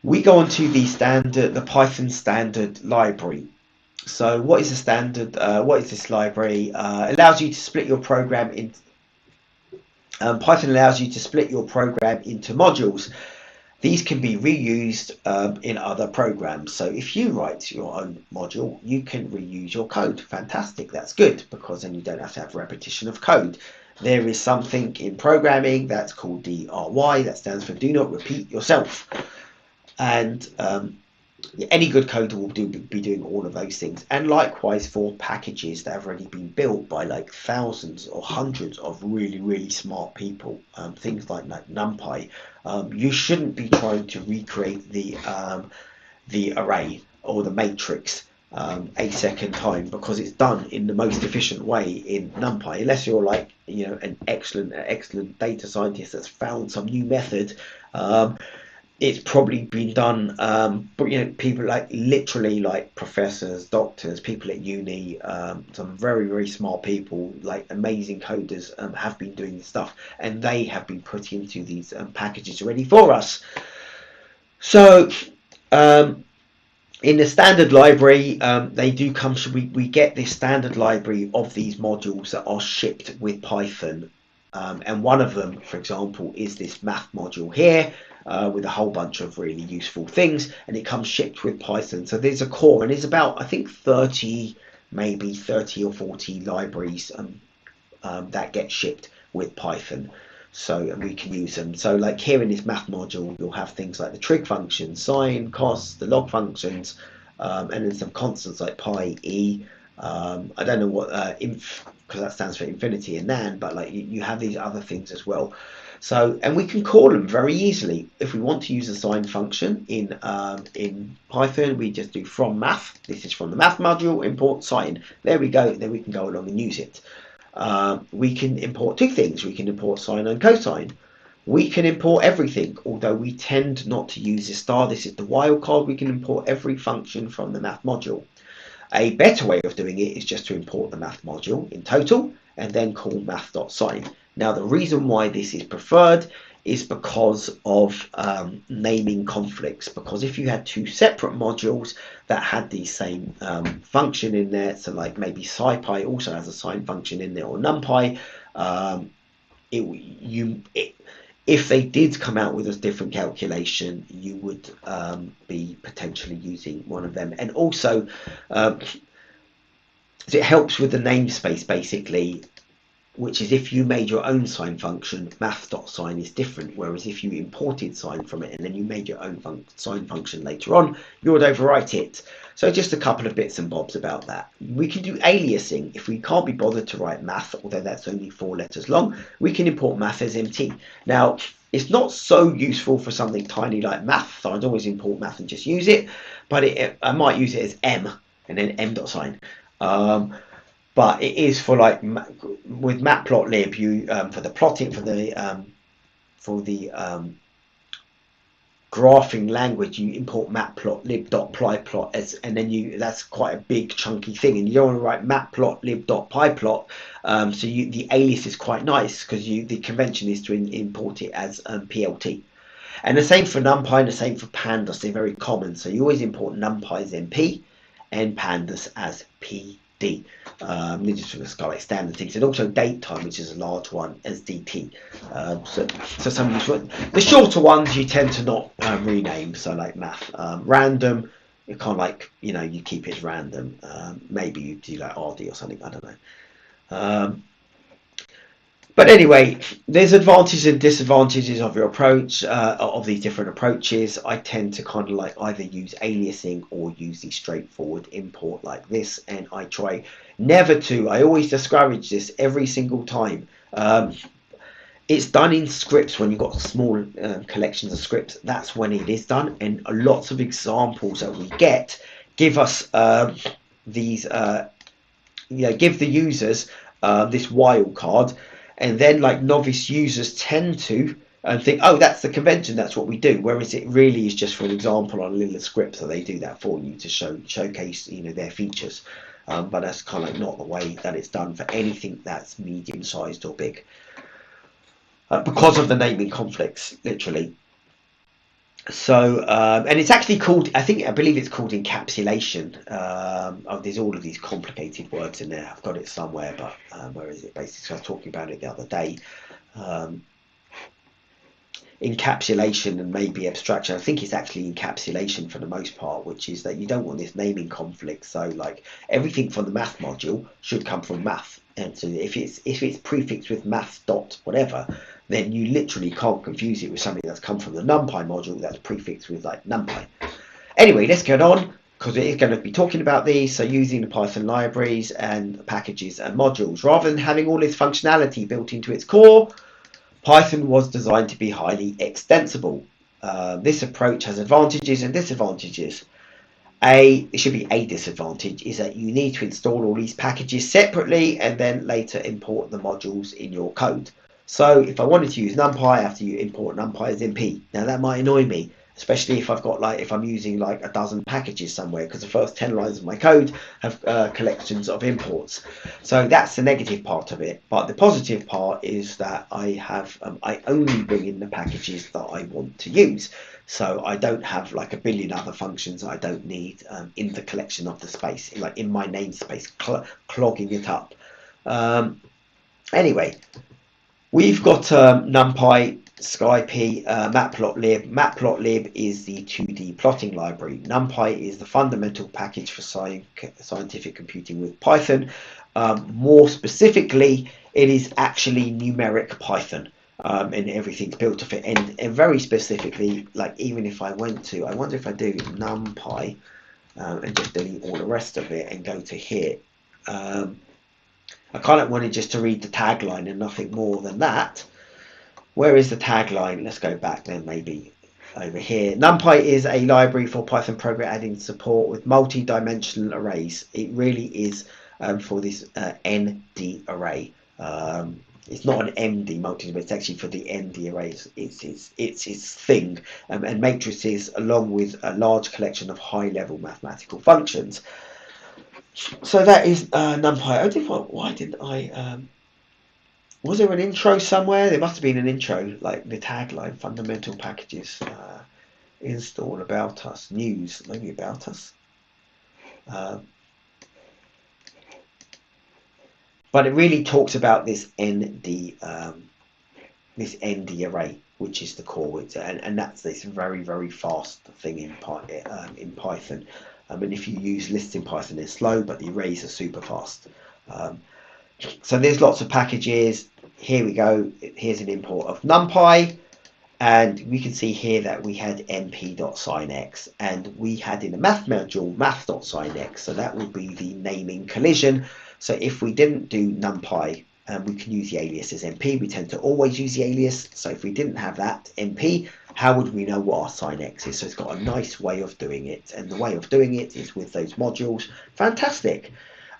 A: we go on to the Python standard library. So what is the standard? What is this library? It allows you to split your program into Python allows you to split your program into modules. These can be reused in other programs. So if you write your own module, you can reuse your code. Fantastic, that's good, because then you don't have to have repetition of code. There is something in programming that's called DRY, that stands for do not repeat yourself. And any good coder will be doing all of those things. And likewise for packages that have already been built by like thousands or hundreds of really, really smart people, things like NumPy, you shouldn't be trying to recreate the array or the matrix a second time, because it's done in the most efficient way in NumPy, unless you're like, an excellent data scientist that's found some new method. It's probably been done, but people like literally like professors, doctors, people at uni, some very, very smart people, like amazing coders, have been doing this stuff, and they have been put into these packages ready for us. So in the standard library, they do come. So we get this standard library of these modules that are shipped with Python. And one of them, for example, is this math module here, with a whole bunch of really useful things, and it comes shipped with Python. So there's a core, and there's about, I think, 30, maybe 30 or 40 libraries that get shipped with Python. So, and we can use them. So like here in this math module, you'll have things like the trig function, sine, cos, the log functions, and then some constants like pi, e. I don't know what inf, because that stands for infinity and nan, but like you have these other things as well. So, and we can call them very easily. If we want to use a sine function in Python, we just do from math. This is from the math module, import sine. There we go. Then we can go along and use it. We can import two things. We can import sine and cosine. We can import everything, although we tend not to use this star. This is the wildcard. We can import every function from the math module. A better way of doing it is just to import the math module in total and then call math.sine. Now, the reason why this is preferred is because of naming conflicts. Because if you had two separate modules that had the same function in there, so like maybe SciPy also has a sine function in there, or NumPy, if they did come out with a different calculation, you would be potentially using one of them. And also, it helps with the namespace, basically, which is if you made your own sine function, math.sine is different, whereas if you imported sine from it and then you made your own sine function later on, you would overwrite it. So just a couple of bits and bobs about that. We can do aliasing. If we can't be bothered to write math, although that's only 4 letters long, we can import math as MT. Now, it's not so useful for something tiny like math, so I'd always import math and just use it, but I might use it as M and then m.sine. But it is for like with matplotlib, you for the plotting for the graphing language, you import matplotlib.pyplot as, and then that's quite a big chunky thing, and you don't want to write matplotlib.pyplot. So the alias is quite nice because the convention is to import it as PLT. And the same for NumPy and the same for pandas. They're very common. So you always import NumPy as MP and pandas as PD. These are just like standard things. And also datetime, which is a large one, as DT. So some of the shorter ones you tend to not rename. So like math. Random, you can't like, you keep it random. Maybe you do like RD or something, I don't know. But anyway, there's advantages and disadvantages of your approach, of these different approaches. I tend to kind of like either use aliasing or use the straightforward import like this, and I try never to. I always discourage this every single time. It's done in scripts when you've got small collections of scripts. That's when it is done, and lots of examples that we get give us these, give the users this wildcard. And then like novice users tend to think, oh, that's the convention, that's what we do, whereas it really is just for an example on a little script, so they do that for you to showcase their features. But that's kind of like not the way that it's done for anything that's medium sized or big, because of the naming conflicts, literally. So and it's actually called, I believe it's called encapsulation. There's all of these complicated words in there. I've got it somewhere, but where is it? Basically, I was talking about it the other day. um, encapsulation and maybe abstraction. I think it's actually encapsulation for the most part, which is that you don't want this naming conflict. So like everything from the math module should come from math, and so if it's prefixed with math dot whatever, then you literally can't confuse it with something that's come from the NumPy module that's prefixed with like NumPy. Anyway, let's get on because it is going to be talking about these. So using the Python libraries and packages and modules rather than having all this functionality built into its core, Python was designed to be highly extensible. This approach has advantages and disadvantages. It should be a disadvantage is that you need to install all these packages separately and then later import the modules in your code. So if I wanted to use NumPy, I have to import NumPy as NP. Now that might annoy me, especially if I've got if I'm using like a dozen packages somewhere, because the first 10 lines of my code have collections of imports. So that's the negative part of it. But the positive part is that I only bring in the packages that I want to use. So I don't have like a billion other functions I don't need in the collection of the space, like in my namespace, clogging it up. Anyway, we've got NumPy, SciPy, Matplotlib. Matplotlib is the 2D plotting library. NumPy is the fundamental package for scientific computing with Python. More specifically, it is actually numeric Python. And everything's built off it. And very specifically, like even if I wonder if I do NumPy and just delete all the rest of it and go to here. I kind of wanted just to read the tagline and nothing more than that. Where is the tagline? Let's go back then, maybe over here. NumPy is a library for Python program adding support with multi-dimensional arrays. It really is for this ND array. It's not an MD multi, but it's actually for the ND arrays. It's its thing, and matrices along with a large collection of high-level mathematical functions. So that is NumPy. Why didn't I? Was there an intro somewhere? There must have been an intro, like the tagline: fundamental packages, install, about us, news, maybe about us. But it really talks about this ND array, which is the core, and that's this very very fast thing in Python. And if you use lists in Python, it's slow, but the arrays are super fast. So there's lots of packages. Here we go. Here's an import of NumPy. And we can see here that we had np.signx, and we had in the math module math.signx. So that would be the naming collision. So if we didn't do NumPy, we can use the alias as np. We tend to always use the alias. So if we didn't have that np, how would we know what our signx is? So it's got a nice way of doing it. And the way of doing it is with those modules. Fantastic.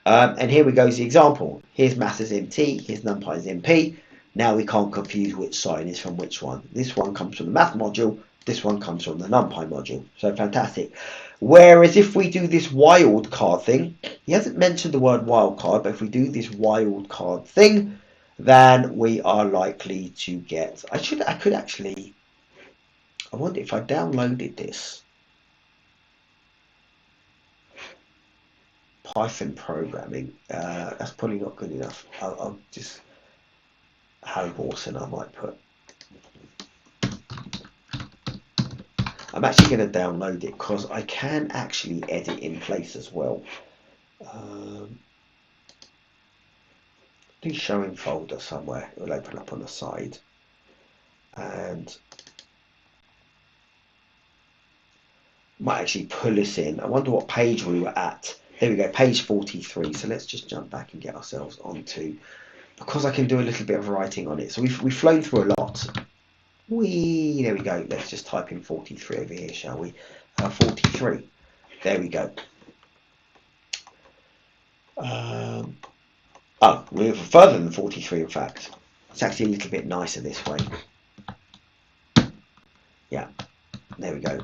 A: And here we go as the example. Here's math as mt, here's NumPy as np. Now we can't confuse which sign is from which one. This one comes from the math module, this one comes from the NumPy module. So fantastic. Whereas if we do this wildcard thing, he hasn't mentioned the word wildcard, but if we do this wildcard thing, then we are likely to get... I wonder if I downloaded this. Python programming. That's probably not good enough. I'll just... Harry Borson I might put. I'm actually going to download it because I can actually edit in place as well. Do showing folder somewhere. It will open up on the side. And might actually pull us in. I wonder what page we were at. There we go, page 43. So let's just jump back and get ourselves onto... Because I can do a little bit of writing on it. So we've flown through a lot. There we go. Let's just type in 43 over here, shall we? 43. There we go. We're further than 43, in fact. It's actually a little bit nicer this way. Yeah, there we go.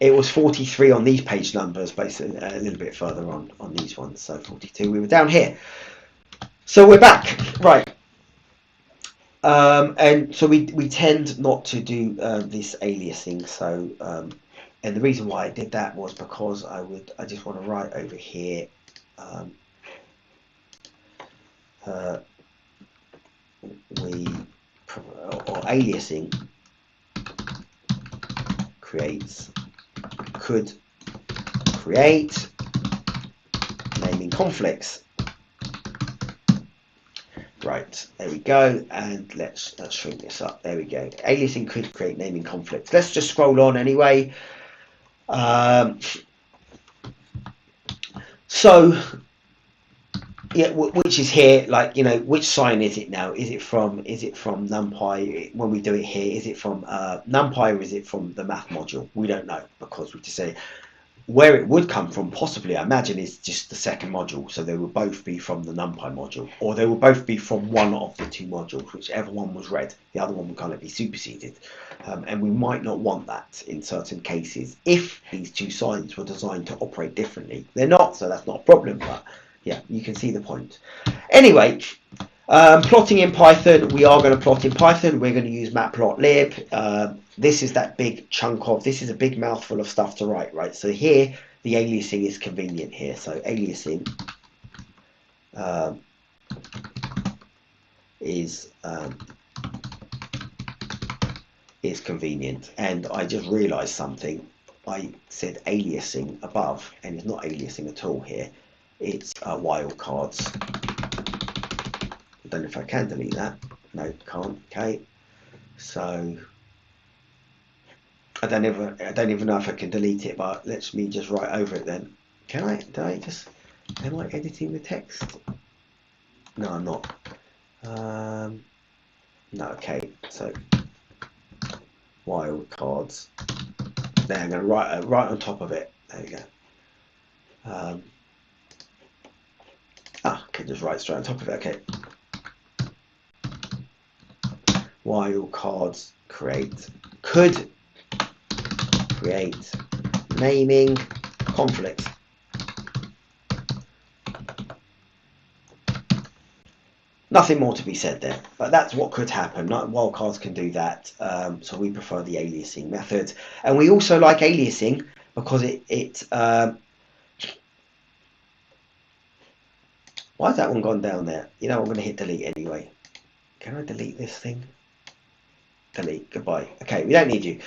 A: It was 43 on these page numbers, but it's a little bit further on these ones. So 42, we were down here. So we're back, right? And so we tend not to do this aliasing. So and the reason why I did that was because I just want to write over here. We aliasing could create naming conflicts. Right, there we go, and let's shrink this up. There we go. Aliasing could create naming conflicts. Let's just scroll on anyway. So yeah, which is here, like, you know, which sign is it now? Is it from NumPy when we do it here? Is it from NumPy, or is it from the math module? We don't know, because we just say where it would come from, possibly, I imagine, is just the second module. So they will both be from the NumPy module, or they will both be from one of the two modules, whichever one was read. The other one will kind of be superseded. And we might not want that in certain cases if these two signs were designed to operate differently. They're not, so that's not a problem, but yeah, you can see the point. Anyway, plotting in Python, we are going to plot in Python. We're going to use matplotlib. This is that big chunk of, this is a big mouthful of stuff to write, right? So here, the aliasing is convenient here. So aliasing is convenient. And I just realized something. I said aliasing above, and it's not aliasing at all here. It's wildcards. I don't know if I can delete that. No, can't. Okay, so I don't even know if I can delete it, but let me just write over it then. Can I? Am I editing the text? No, I'm not. No, okay. So wildcards. There, I'm going to write right on top of it. There we go. Okay, just write straight on top of it. Okay. Wildcards could create naming conflicts. Nothing more to be said there, but that's what could happen. Wildcards can do that, so we prefer the aliasing method, and we also like aliasing because why has that one gone down there? You know, I'm going to hit delete anyway. Can I delete this thing? Delete. Goodbye. Okay, we don't need you.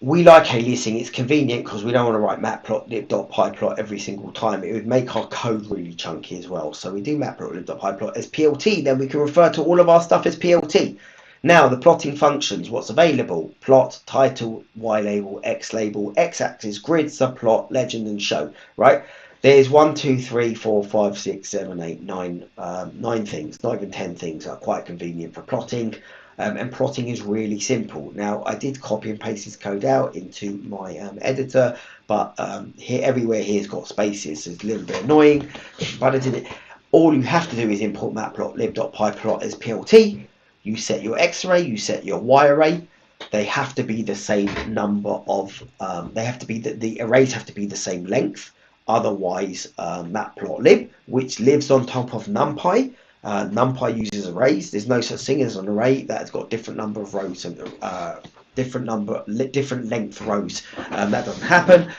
A: We like aliasing. It's convenient because we don't want to write matplotlib.pyplot every single time. It would make our code really chunky as well. So we do matplotlib.pyplot as PLT. Then we can refer to all of our stuff as PLT. Now, the plotting functions, what's available? Plot, title, Y label, X label, X axis, grid, subplot, legend, and show, right? There's 1, 2, 3, 4, 5, 6, 7, 8, 9, 9 things, not even 10 things that are quite convenient for plotting. And plotting is really simple. Now, I did copy and paste this code out into my editor, but everywhere here's got spaces, so it's a little bit annoying. But I did it. All you have to do is import matplotlib.pyplot as PLT. You set your X array, you set your Y array. They have to be the same number of. They have to be the arrays have to be the same length. Otherwise, matplotlib, which lives on top of NumPy. NumPy uses arrays. There's no such thing as an array that has got different number of rows and different length rows. That doesn't happen.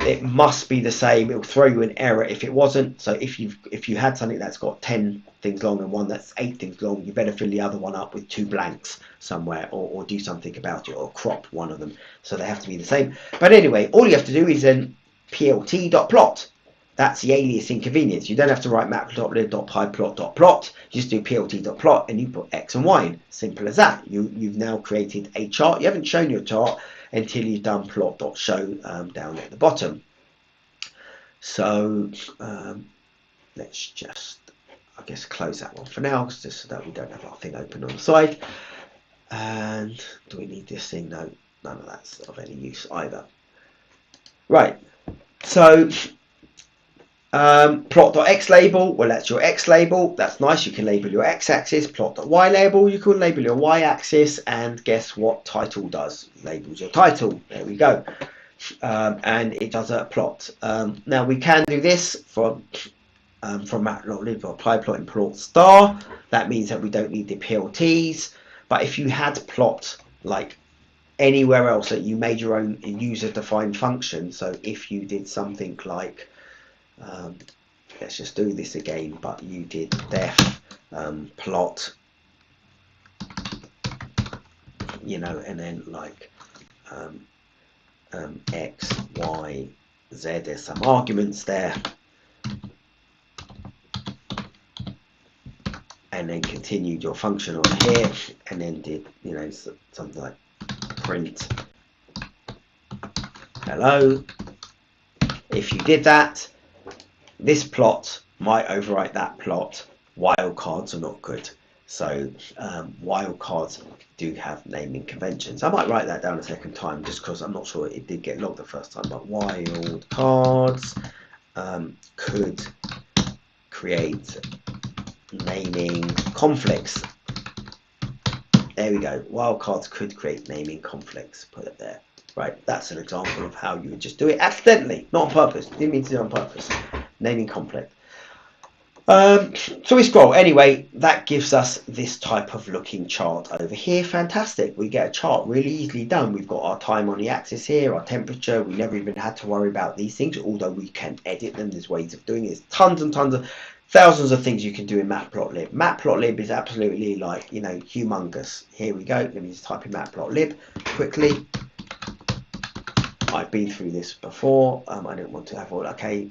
A: It must be the same. It will throw you an error if it wasn't. So if you had something that's got 10 things long and one that's 8 things long, you better fill the other one up with 2 blanks somewhere, or do something about it, or crop one of them. So they have to be the same. But anyway, all you have to do is then plt.plot. That's the aliasing convenience. You don't have to write matplotlib.pyplot.plot. You just do plt.plot and you put X and Y in. Simple as that. You've now created a chart. You haven't shown your chart until you've done plot.show down at the bottom. So let's just, I guess, close that one for now, just so that we don't have our thing open on the side. And do we need this thing? No, none of that's of any use either. Right. So plot.x label, well, that's your X label. That's nice. You can label your x-axis. Plot.y label, you can label your y-axis. And guess what title does? Labels your title. There we go. And it does a plot. Now we can do this from matplotlib or pyplot in plot star. That means that we don't need the PLTs. But if you had plot like anywhere else that you made your own user-defined function, so if you did something like let's just do this again, but you did def plot you know, and then like x, y, z, there's some arguments there, and then continued your function on here, and then did, you know, something like print hello. If you did that, this plot might overwrite that plot. Wildcards are not good. So wildcards do have naming conventions. I might write that down a second time just because I'm not sure it did get logged the first time. But wildcards could create naming conflicts. There we go. Wildcards could create naming conflicts. Put it there. Right, that's an example of how you would just do it accidentally, not on purpose. Didn't mean to do it on purpose. Naming conflict. So we scroll. Anyway, that gives us this type of looking chart over here. Fantastic. We get a chart really easily done. We've got our time on the axis here, our temperature. We never even had to worry about these things, although we can edit them. There's ways of doing it. There's tons and tons of thousands of things you can do in matplotlib. Matplotlib is absolutely, like, you know, humongous. Here we go. Let me just type in matplotlib quickly. I've been through this before. I don't want to have all. Okay,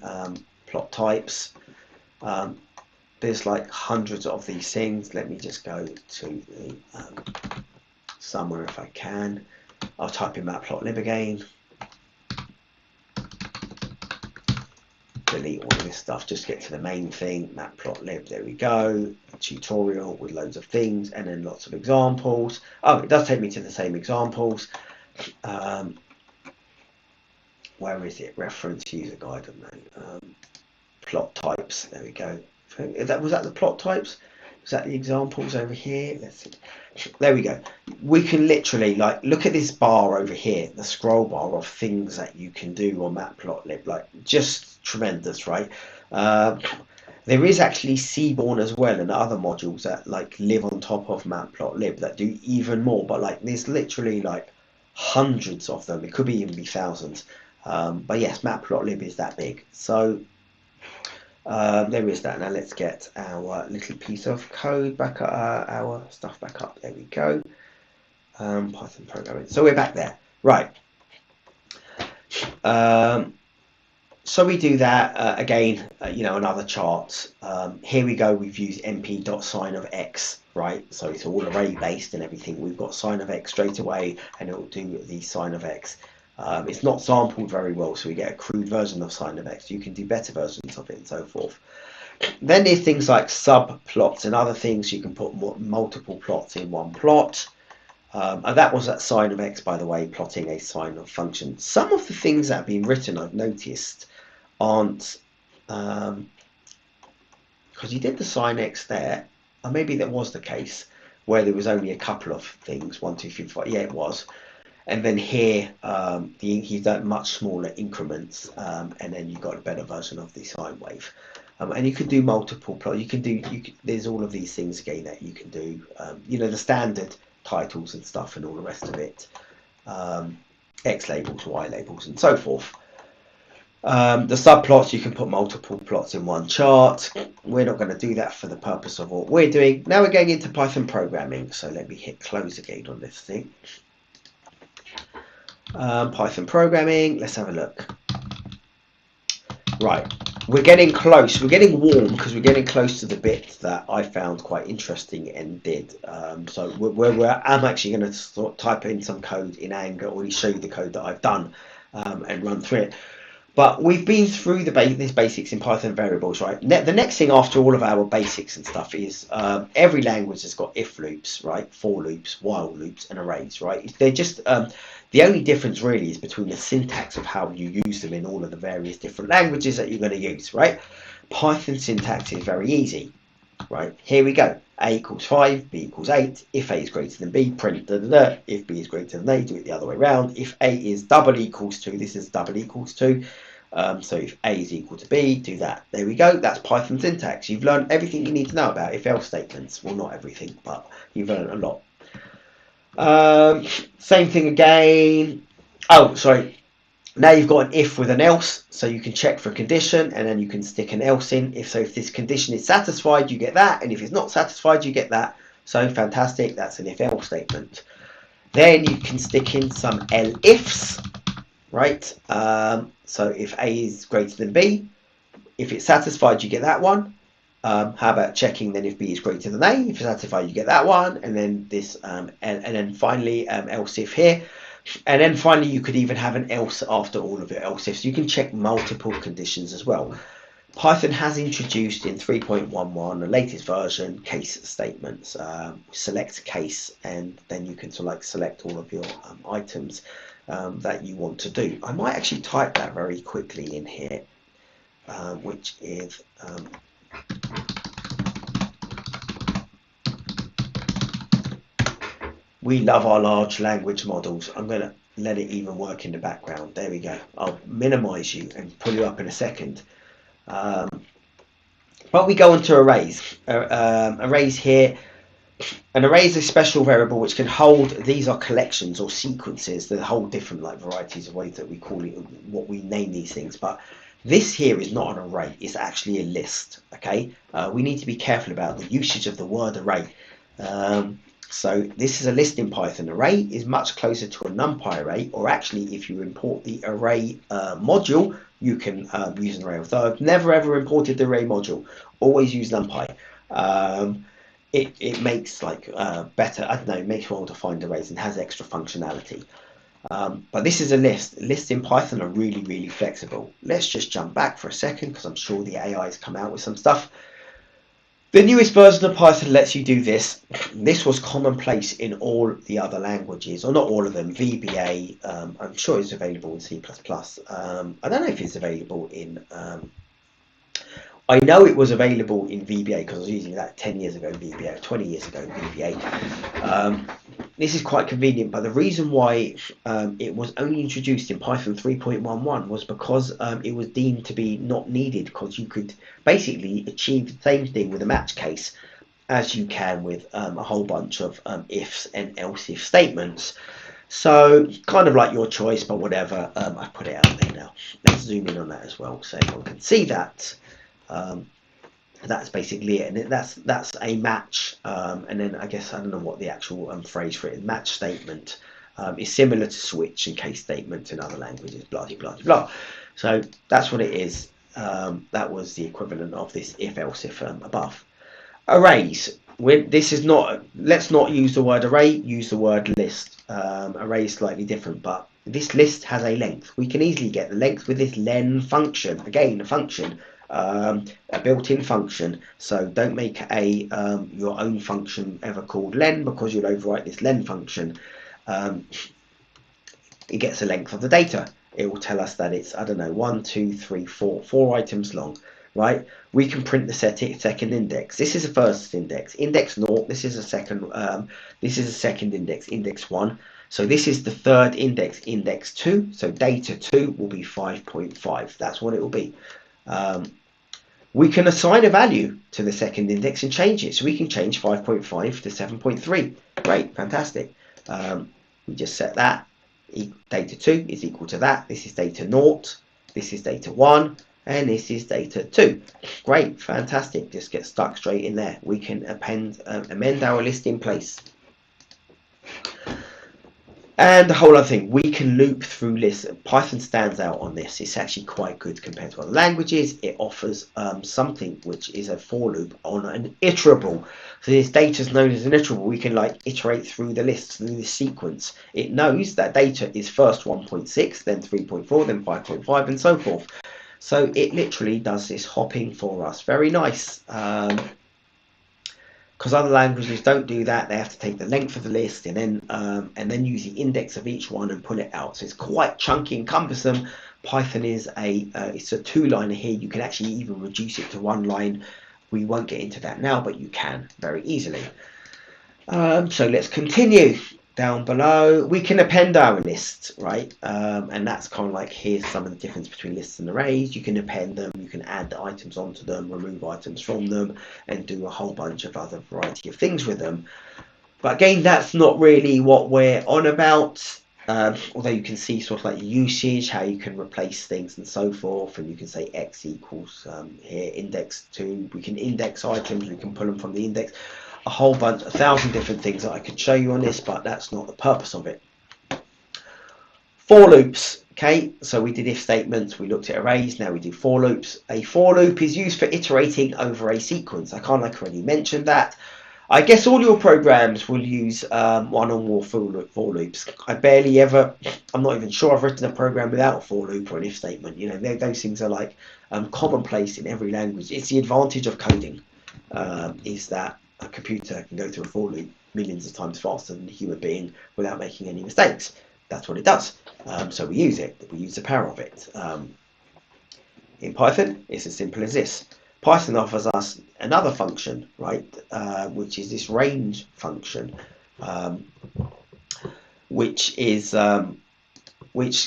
A: plot types. There's like hundreds of these things. Let me just go to the somewhere if I can. I'll type in matplotlib again. Delete all of this stuff. Just get to the main thing. Matplotlib. There we go. A tutorial with loads of things and then lots of examples. Oh, it does take me to the same examples. Where is it? Reference user guide. I don't know. Plot types. There we go. Was that the plot types? Was that the examples over here? Let's see. There we go. We can literally, like, look at this bar over here, the scroll bar of things that you can do on matplotlib. Like, just tremendous, right? There is actually Seaborn as well and other modules that like live on top of matplotlib that do even more. But like, there's literally like hundreds of them. It could even be thousands. But yes, matplotlib is that big. So there is that. Now let's get our little piece of code back up, our stuff back up. There we go. Python programming. So we're back there. Right. So we do that again. You know, another chart. Here we go. We've used np.sign of x. Right. So it's all array based and everything. We've got sign of x straight away, and it will do the sign of x. It's not sampled very well, so we get a crude version of sign of x. You can do better versions of it and so forth. Then there's things like subplots and other things. You can put multiple plots in one plot. And that was that sign of x, by the way, plotting a sign of function. Some of the things that have been written, I've noticed, aren't, because you did the sign x there, or maybe that was the case, where there was only a couple of things, 1, 2, 3, 4, yeah, it was. And then here, he's done much smaller increments, and then you've got a better version of the sine wave. And you can do multiple plots. There's all of these things again that you can do. You know, the standard titles and stuff and all the rest of it. X labels, Y labels, and so forth. The subplots, you can put multiple plots in one chart. We're not going to do that for the purpose of what we're doing. Now we're going into Python programming. So let me hit close again on this thing. Python programming, let's have a look. Right, we're getting close, we're getting warm because we're getting close to the bit that I found quite interesting and did. So I'm actually going to type in some code in anger, already show you the code that I've done and run through it. But we've been through this basics in Python variables, right? The next thing after all of our basics and stuff is every language has got if loops, right? For loops, while loops, and arrays, right? They're just the only difference really is between the syntax of how you use them in all of the various different languages that you're going to use, right? Python syntax is very easy, right? Here we go. A equals 5, B equals 8. If A is greater than B, print da, da, da. If B is greater than A, do it the other way around. If A is double equals 2, this is double equals 2. So if A is equal to B, do that. There we go. That's Python syntax. You've learned everything you need to know about if-else statements. Well, not everything, but you've learned a lot. Same thing again. Oh, sorry. Now you've got an if with an else, so you can check for a condition and then you can stick an else in. If this condition is satisfied, you get that, and if it's not satisfied, you get that. So fantastic, that's an if-else statement. Then you can stick in some elifs, right? So if A is greater than B, if it's satisfied, you get that one. How about checking then if B is greater than A? If it's satisfied, you get that one, and then this, and then finally else if here, and then finally you could even have an else after all of your else ifs. You can check multiple conditions as well. Python has introduced in 3.11, the latest version, case statements. Select case, and then you can select all of your items that you want to do. I might actually type that very quickly in here, which is we love our large language models. I'm going to let it even work in the background. There we go. I'll minimize you and pull you up in a second. But we go on to arrays. Arrays here. An array is a special variable which can hold, these are collections or sequences that hold different varieties of ways that we call it, what we name these things. But this here is not an array, it's actually a list. Okay, we need to be careful about the usage of the word array. So this is a list in Python. Array is much closer to a NumPy array, or actually if you import the array module, you can use an array. Although I've never ever imported the array module, always use NumPy. It makes better, I don't know, it makes well defined arrays and has extra functionality. But this is a list. Lists in Python are really, really flexible. Let's just jump back for a second because I'm sure the AI has come out with some stuff. The newest version of Python lets you do this. This was commonplace in all the other languages, or not all of them. VBA, I'm sure it's available in C++. I don't know if it's available in... I know it was available in VBA because I was using that 10 years ago in VBA, 20 years ago in VBA. This is quite convenient, but the reason why it was only introduced in Python 3.11 was because it was deemed to be not needed, because you could basically achieve the same thing with a match case as you can with a whole bunch of ifs and else if statements. So kind of like your choice, but whatever. I put it out there now. Let's zoom in on that as well so everyone can see that. That's basically it, and that's a match, and then I guess I don't know what the actual phrase for it is. Match statement is similar to switch and case statements in other languages, blah blah blah. So that's what it is. That was the equivalent of this if else if above. Arrays. This is not. Let's not use the word array. Use the word list. Array is slightly different, but this list has a length. We can easily get the length with this len function. Again, a function. A built-in function, so don't make your own function ever called len, because you'll overwrite this len function. It gets the length of the data. It will tell us that it's, I don't know, 1 2 3 4 items long, right? We can print the second index. This is the first index, index 0. This is a second index, index 1. So this is the third index, index 2. So data 2 will be 5.5. That's what it will be. We can assign a value to the second index and change it. So we can change 5.5 to 7.3. Great, fantastic. We just set that. Data 2 is equal to that. This is data 0. This is data 1. And this is data 2. Great, fantastic. Just get stuck straight in there. We can amend our list in place. And the whole other thing, we can loop through lists. Python stands out on this. It's actually quite good compared to other languages. It offers something which is a for loop on an iterable. So this data is known as an iterable. We can iterate through the list, through the sequence. It knows that data is first 1.6, then 3.4, then 5.5, and so forth. So it literally does this hopping for us. Very nice. Because other languages don't do that. They have to take the length of the list and then use the index of each one and pull it out. So it's quite chunky and cumbersome. Python is it's a 2-liner here. You can actually even reduce it to 1 line. We won't get into that now, but you can very easily. So let's continue. Down below, we can append our lists, right? And that's kind of like, here's some of the difference between lists and arrays. You can append them, you can add the items onto them, remove items from them, and do a whole bunch of other variety of things with them. But again, that's not really what we're on about. Although you can see sort of like usage, how you can replace things and so forth, and you can say x equals here index 2. We can index items, we can pull them from the index. a whole bunch, 1,000 different things that I could show you on this, but that's not the purpose of it. For loops, okay, so we did if statements, we looked at arrays, now we do for loops. A for loop is used for iterating over a sequence. I kind of already mentioned that. I guess all your programs will use one or more for loops. I barely ever, I'm not even sure I've written a program without a for loop or an if statement. You know, those things are like commonplace in every language. It's the advantage of coding, is that a computer can go through a for loop millions of times faster than a human being without making any mistakes. That's what it does. So we use it. We use the power of it. In Python, it's as simple as this. Python offers us another function, right, which is this range function, which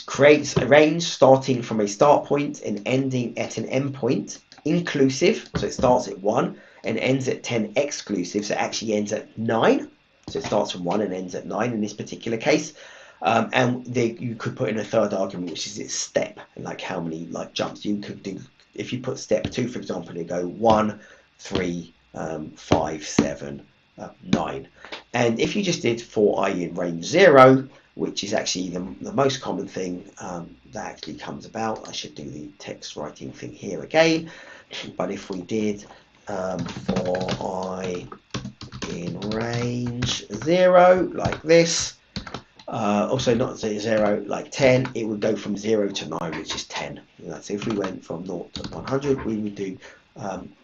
A: creates a range starting from a start point and ending at an end point, inclusive. So it starts at 1 and ends at 10 exclusive. So it actually ends at 9. So it starts from 1 and ends at 9 in this particular case. And you could put in a third argument, which is its step, and like how many like jumps you could do. If you put step 2, for example, you go 1, 3, 5, 7, 9. And if you just did for I in range 0, which is actually the most common thing that actually comes about. I should do the text writing thing here again. But if we did for I in range 0, like this, also not 0, like 10, it would go from 0 to 9, which is 10. So if we went from 0 to 100, we would do,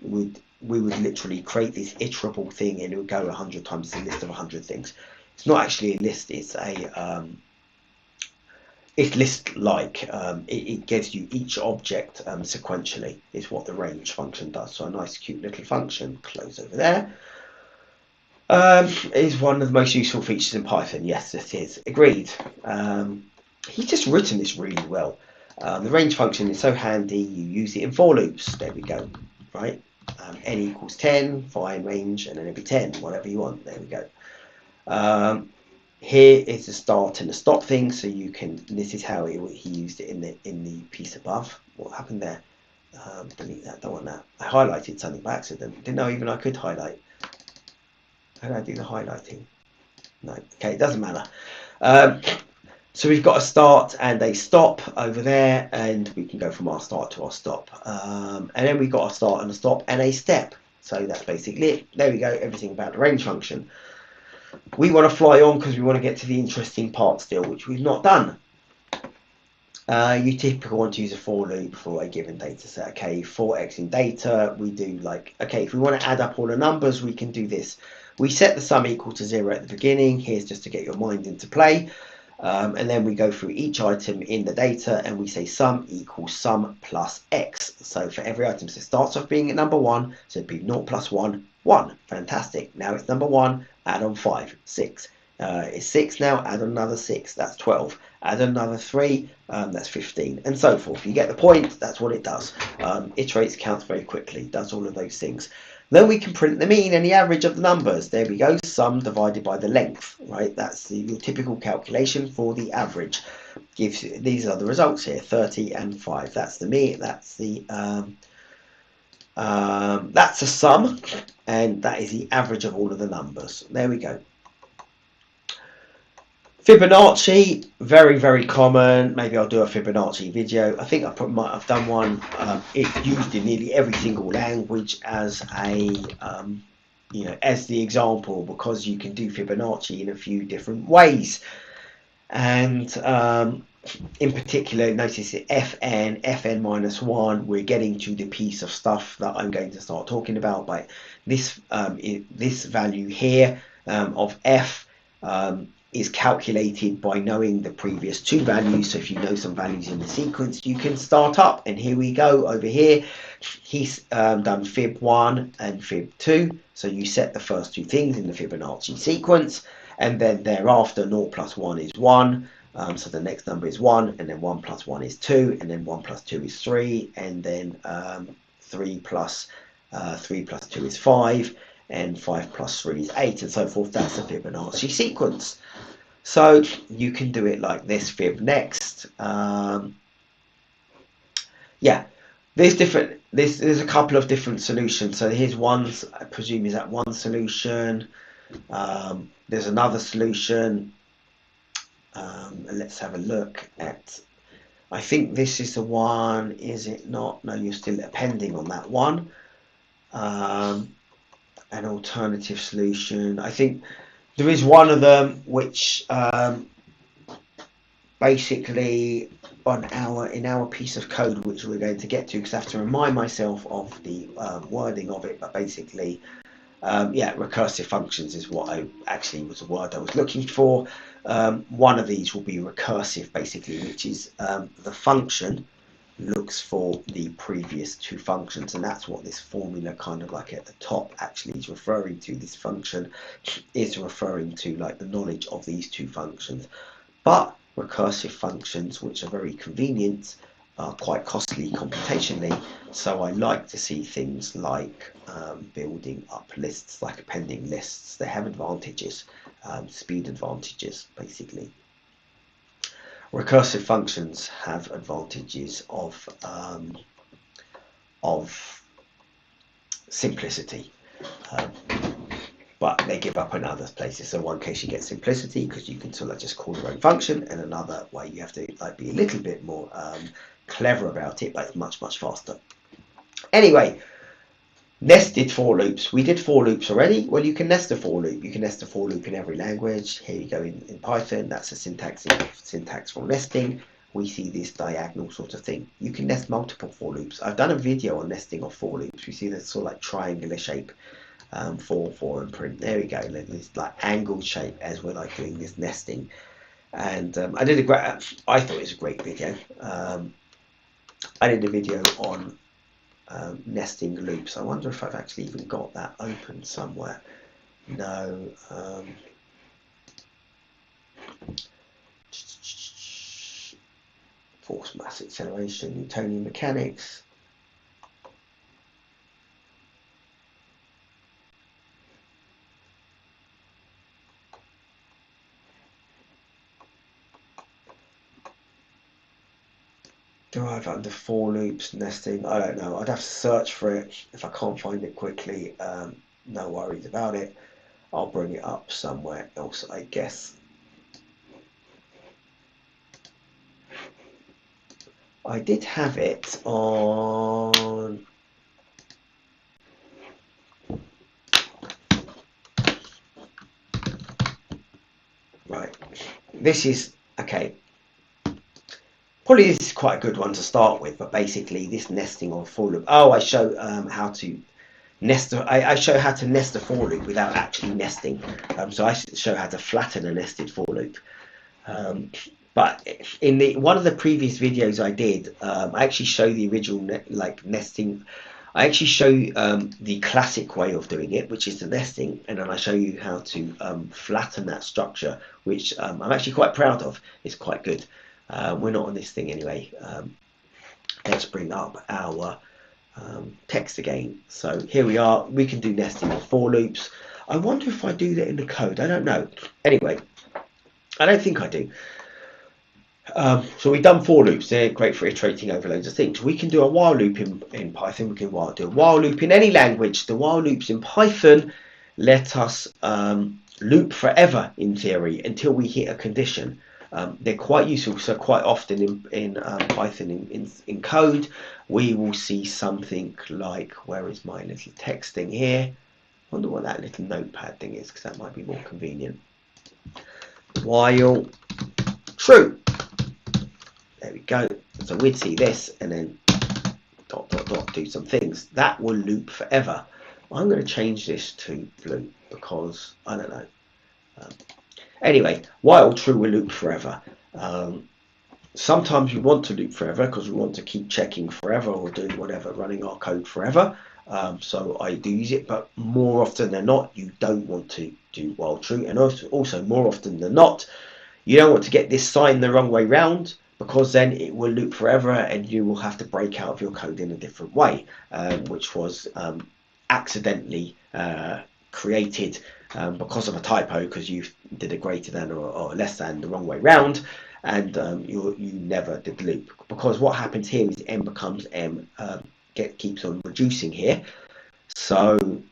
A: we would literally create this iterable thing, and it would go 100 times the list of 100 things. It's not actually a list, it's a it's list-like. It gives you each object sequentially, is what the range function does. So a nice cute little function, close over there. Is one of the most useful features in Python. Yes, it is. Agreed. He's just written this really well. The range function is so handy. You use it in for loops. There we go. Right. N equals 10, find range, and then it'll be 10, whatever you want. There we go. Here is the start and the stop thing. So you can. This is how he used it in the piece above. What happened there? Delete that. Don't want that. I highlighted something by accident. Didn't know even I could highlight. How do I do the highlighting? No, okay, it doesn't matter. So we've got a start and a stop over there, and we can go from our start to our stop. And then we've got a start and a stop and a step. So that's basically it. There we go, everything about the range function. We want to fly on because we want to get to the interesting part still, which we've not done. You typically want to use a for loop for a given data set. Okay, for x in data, we do like, okay, if we want to add up all the numbers, we can do this. We set the sum equal to 0 at the beginning. Here's just to get your mind into play. And then we go through each item in the data and we say sum equals sum plus x. So for every item, so it starts off being at number 1, so it'd be 0 plus 1, 1. Fantastic. Now it's number 1, add on 5, 6. It's 6 now, add on another 6, that's 12. Add another 3, that's 15, and so forth. You get the point, that's what it does. Iterates, counts very quickly, does all of those things. Then we can print the mean and the average of the numbers. There we go, sum divided by the length, right? That's your typical calculation for the average. These are the results here, 30 and 5. That's the mean, that's a sum, and that is the average of all of the numbers. There we go. Fibonacci, very, very common. Maybe I'll do a Fibonacci video. I think I might have done one. It's used in nearly every single language as a, as the example, because you can do Fibonacci in a few different ways. And in particular, notice that fn minus 1, we're getting to the piece of stuff that I'm going to start talking about. But this value here of f is calculated by knowing the previous two values. So if you know some values in the sequence, you can start up. And here we go over here. He's done fib 1 and fib 2. So you set the first two things in the Fibonacci sequence. And then thereafter, 0 plus 1 is 1. So the next number is 1. And then 1 plus 1 is 2. And then 1 plus 2 is 3. And then 3 plus 2 is 5. And 5 plus 3 is 8, and so forth. That's the Fibonacci sequence. So you can do it like this, fib next. Yeah, there's different, there's a couple of different solutions. So here's one, I presume is that one solution. There's another solution. Let's have a look at, I think this is the one, is it not? No, you're still appending on that one. An alternative solution. I think there is one of them which basically in our piece of code, which we're going to get to, because I have to remind myself of the wording of it, but basically yeah, recursive functions is what I actually was the word I was looking for. One of these will be recursive, basically, which is the function looks for the previous two functions, and that's what this formula kind of like at the top actually is referring to. This function is referring to like the knowledge of these two functions. But recursive functions, which are very convenient, are quite costly computationally. So I like to see things like building up lists, like appending lists. They have advantages, speed advantages, basically. Recursive functions have advantages of simplicity. But they give up in other places. So one case you get simplicity because you can sort of just call your own function, and another way you have to like be a little bit more clever about it, but it's much faster. Anyway, nested for loops. We did for loops already. Well, you can nest a for loop. You can nest a for loop in every language. Here you go in Python. That's a syntax for nesting. We see this diagonal sort of thing. You can nest multiple for loops. I've done a video on nesting of for loops. We see this sort of like triangular shape. For and print. There we go. This like angled shape as we're like doing this nesting, and I did a great. I thought it was a great video. I did a video on nesting loops. I wonder if I've actually even got that open somewhere. No. Force mass acceleration, Newtonian mechanics. Derive under for loops, nesting. I don't know. I'd have to search for it. If I can't find it quickly, no worries about it. I'll bring it up somewhere else, I guess. I did have it on. Right. This is okay. Probably this is quite a good one to start with, but basically this nesting or for loop. Oh, I show how to nest. I show how to nest a for loop without actually nesting. So I show how to flatten a nested for loop. But in one of the previous videos I did, I actually show the original nesting. I actually show the classic way of doing it, which is the nesting, and then I show you how to flatten that structure, which I'm actually quite proud of. It's quite good. We're not on this thing anyway. Let's bring up our text again. So here we are. We can do nesting of for loops. I wonder if I do that in the code. I don't know. Anyway, I don't think I do. So we've done for loops. They're great for iterating over loads of things. We can do a while loop in Python. We can do a while loop in any language. The while loops in Python let us loop forever in theory until we hit a condition. They're quite useful. So quite often in Python in code, we will see something like, where is my little text thing here? I wonder what that little notepad thing is, because that might be more convenient. While true. There we go. So we'd see this and then ... do some things. That will loop forever. I'm going to change this to blue because I don't know. Anyway, while true will loop forever. Sometimes we want to loop forever because we want to keep checking forever or doing whatever, running our code forever. So I do use it, but more often than not, you don't want to do while true. And also more often than not, you don't want to get this sign the wrong way round, because then it will loop forever and you will have to break out of your code in a different way, which was accidentally created because of a typo, because you did a greater than or less than the wrong way round, and you never did the loop. Because what happens here is m becomes m keeps on reducing here. So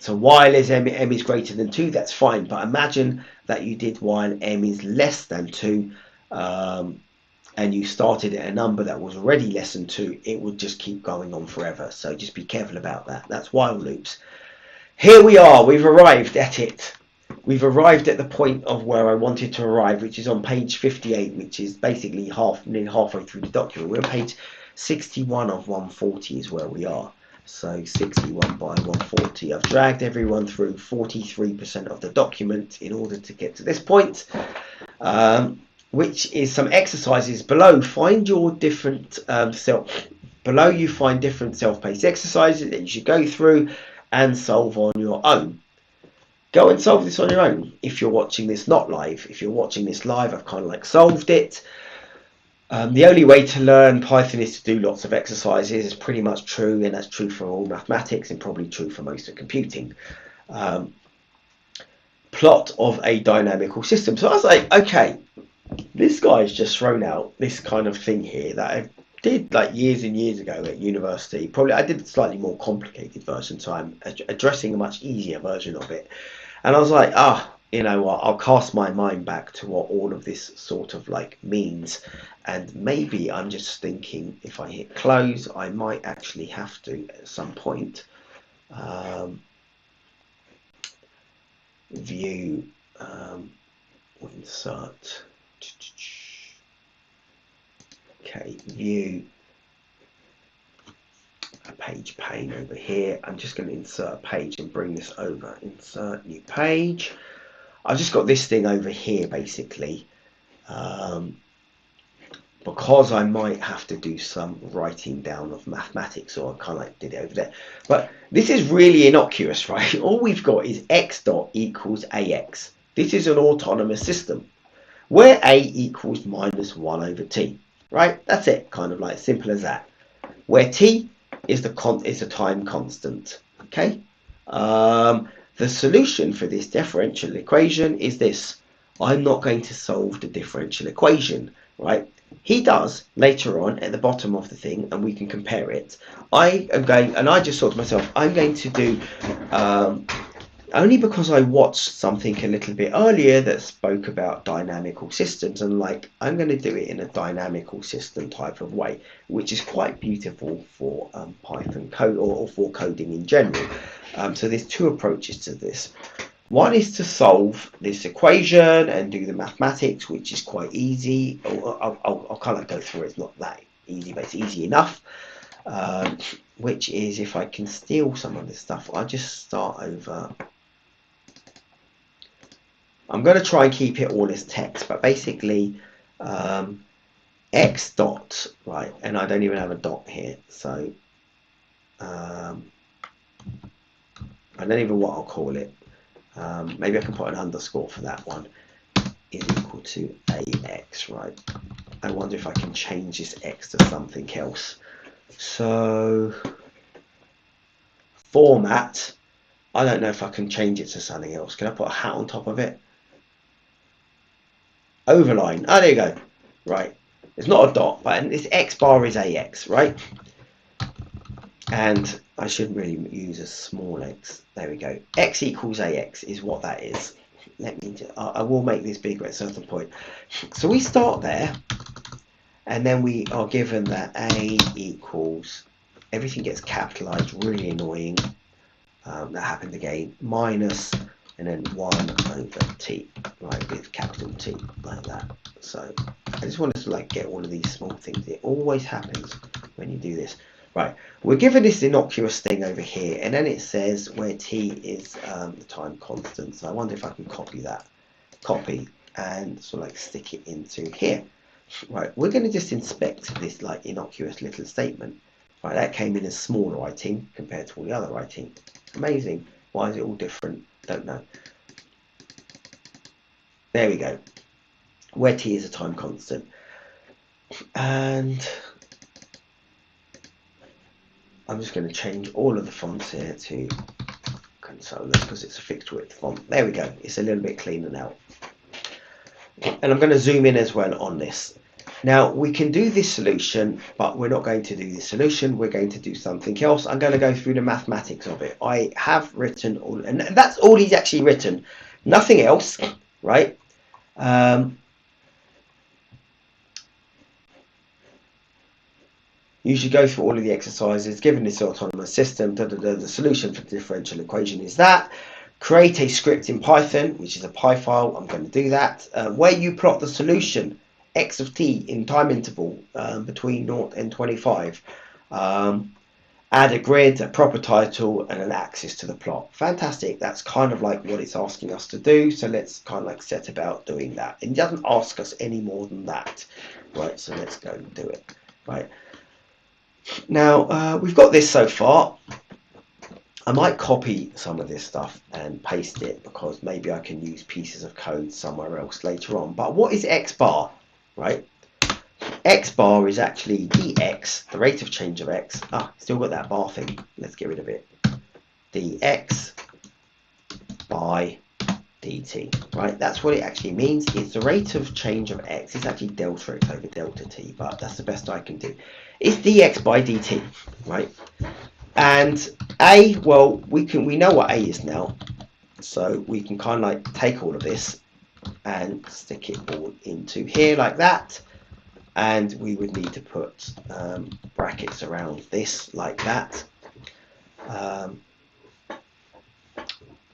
A: so while m is greater than 2, that's fine. But imagine that you did while m is less than 2, and you started at a number that was already less than 2, it would just keep going on forever. So just be careful about that. That's while loops. Here we are. We've arrived at it. We've arrived at the point of where I wanted to arrive, which is on page 58, which is basically nearly halfway through the document. We're on page 61 of 140 is where we are. So 61 by 140. I've dragged everyone through 43% of the document in order to get to this point, which is some exercises below. Find your different below you find different self-paced exercises that you should go through and solve on your own. Go and solve this on your own. If you're watching this not live, if you're watching this live, I've kind of like solved it. The only way to learn Python is to do lots of exercises. It's pretty much true, and that's true for all mathematics and probably true for most of computing. Plot of a dynamical system. So I was like, okay, this guy's just thrown out this kind of thing here that I did like years and years ago at university. Probably I did a slightly more complicated version, so I'm addressing a much easier version of it. And I was like, you know what, I'll cast my mind back to what all of this sort of like means. And maybe I'm just thinking if I hit close, I might actually have to at some point view, insert, okay, view a page pane over here. I'm just going to insert a page and bring this over. Insert new page. I've just got this thing over here basically, because I might have to do some writing down of mathematics, or I kind of like did it over there. But this is really innocuous, right? All we've got is x dot equals ax. This is an autonomous system where a equals minus 1 over t, right? That's it, kind of like simple as that. Where t is the time constant, okay? The solution for this differential equation is this. I'm not going to solve the differential equation, right? He does later on at the bottom of the thing, and we can compare it. I am going, and I just thought to myself, I'm going to do, only because I watched something a little bit earlier that spoke about dynamical systems, and like I'm going to do it in a dynamical system type of way, which is quite beautiful for Python code or for coding in general. So there's two approaches to this. One is to solve this equation and do the mathematics, which is quite easy. I'll kind of go through it. It's not that easy, but it's easy enough. Which is, if I can steal some of this stuff, I'll just start over. I'm going to try and keep it all as text, but basically x dot, right, and I don't even have a dot here, so I don't even know what I'll call it. Maybe I can put an underscore for that one, is equal to ax, right? I wonder if I can change this x to something else. So format, I don't know if I can change it to something else. Can I put a hat on top of it? Overline. Oh, there you go. Right. It's not a dot, but this x bar is ax, right? And I shouldn't really use a small x. There we go. X equals ax is what that is. Let me. I will make this bigger at a certain point. So we start there, and then we are given that a equals. Everything gets capitalized. Really annoying. That happened again. Minus, and then 1 over t, right, with capital T, like that. So I just wanted to like get all of these small things. It always happens when you do this. Right, we're given this innocuous thing over here, and then it says where t is the time constant. So I wonder if I can copy that. Copy, and sort of like stick it into here. Right, we're going to just inspect this like innocuous little statement. Right, that came in as small writing compared to all the other writing. Amazing. Why is it all different? Don't know. There we go. Where t is a time constant. And I'm just going to change all of the fonts here to Consoler because it's a fixed width font. There we go. It's a little bit cleaner now. And I'm going to zoom in as well on this. Now we can do this solution, but we're not going to do this solution. We're going to do something else. I'm going to go through the mathematics of it. I have written all, and that's all he's actually written. Nothing else, right? You should go through all of the exercises. Given this autonomous system, the solution for the differential equation is that. Create a script in Python, which is a Py file. I'm going to do that. Where you plot the solution, x of t in time interval between 0 and 25. Add a grid, a proper title, and an axis to the plot. Fantastic. That's kind of like what it's asking us to do. So let's kind of like set about doing that. It doesn't ask us any more than that. Right, so let's go and do it. Right. Now, we've got this so far. I might copy some of this stuff and paste it because maybe I can use pieces of code somewhere else later on. But what is x bar, right? X bar is actually dx, the rate of change of x. Still got that bar thing. Let's get rid of it. dx by dt, right? That's what it actually means. It's the rate of change of x. It's actually delta x over delta t, but that's the best I can do. It's dx by dt, right? And a, well, we know what a is now, so we can kind of like take all of this and stick it all into here like that. And we would need to put brackets around this like that.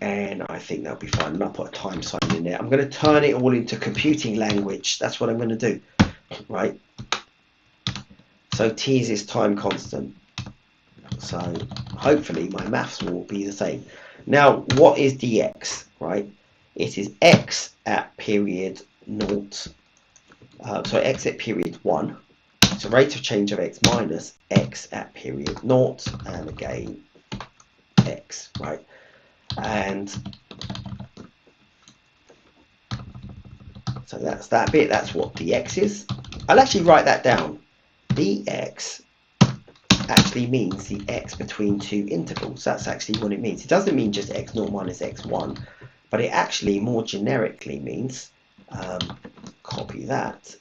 A: And I think that'll be fine. And I'll put a time sign in there. I'm going to turn it all into computing language. That's what I'm going to do, right? So t is this time constant. So hopefully my maths will be the same. Now, what is dx, right? It is x at period 0. X at period 1. So rate of change of x minus x at period 0, and again x, right? And so that's that bit. That's what dx is. I'll actually write that down. dx actually means the x between two intervals. That's actually what it means. It doesn't mean just x0 minus x1, but it actually more generically means, copy that,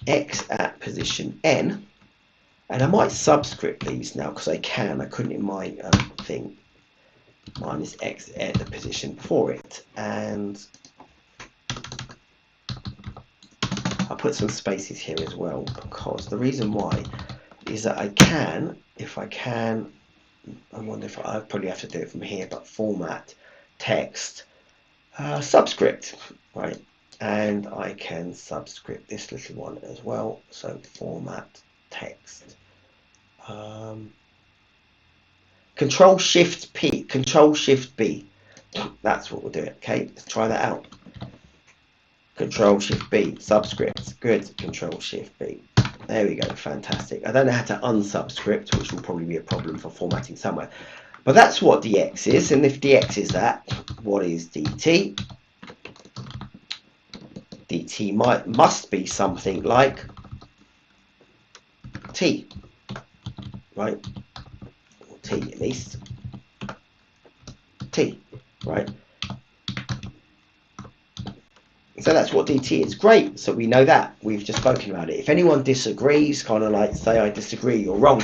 A: x at position n, and I might subscript these now because I can. I couldn't in my thing, minus x at the position before it, and I'll put some spaces here as well because the reason why is that I can, if I can, I wonder if I probably have to do it from here, but format text subscript, right? And I can subscript this little one as well. So format text. Control Shift P, Control Shift B. That's what we'll do. Okay, let's try that out. Control Shift B, subscript. Good. Control Shift B. There we go. Fantastic. I don't know how to unsubscript, which will probably be a problem for formatting somewhere. But that's what dx is. And if dx is that, what is dt? Dt must be something like t, right? Or t at least. T, right? So that's what dt is. Great. So we know that. We've just spoken about it. If anyone disagrees, kind of like say I disagree, you're wrong.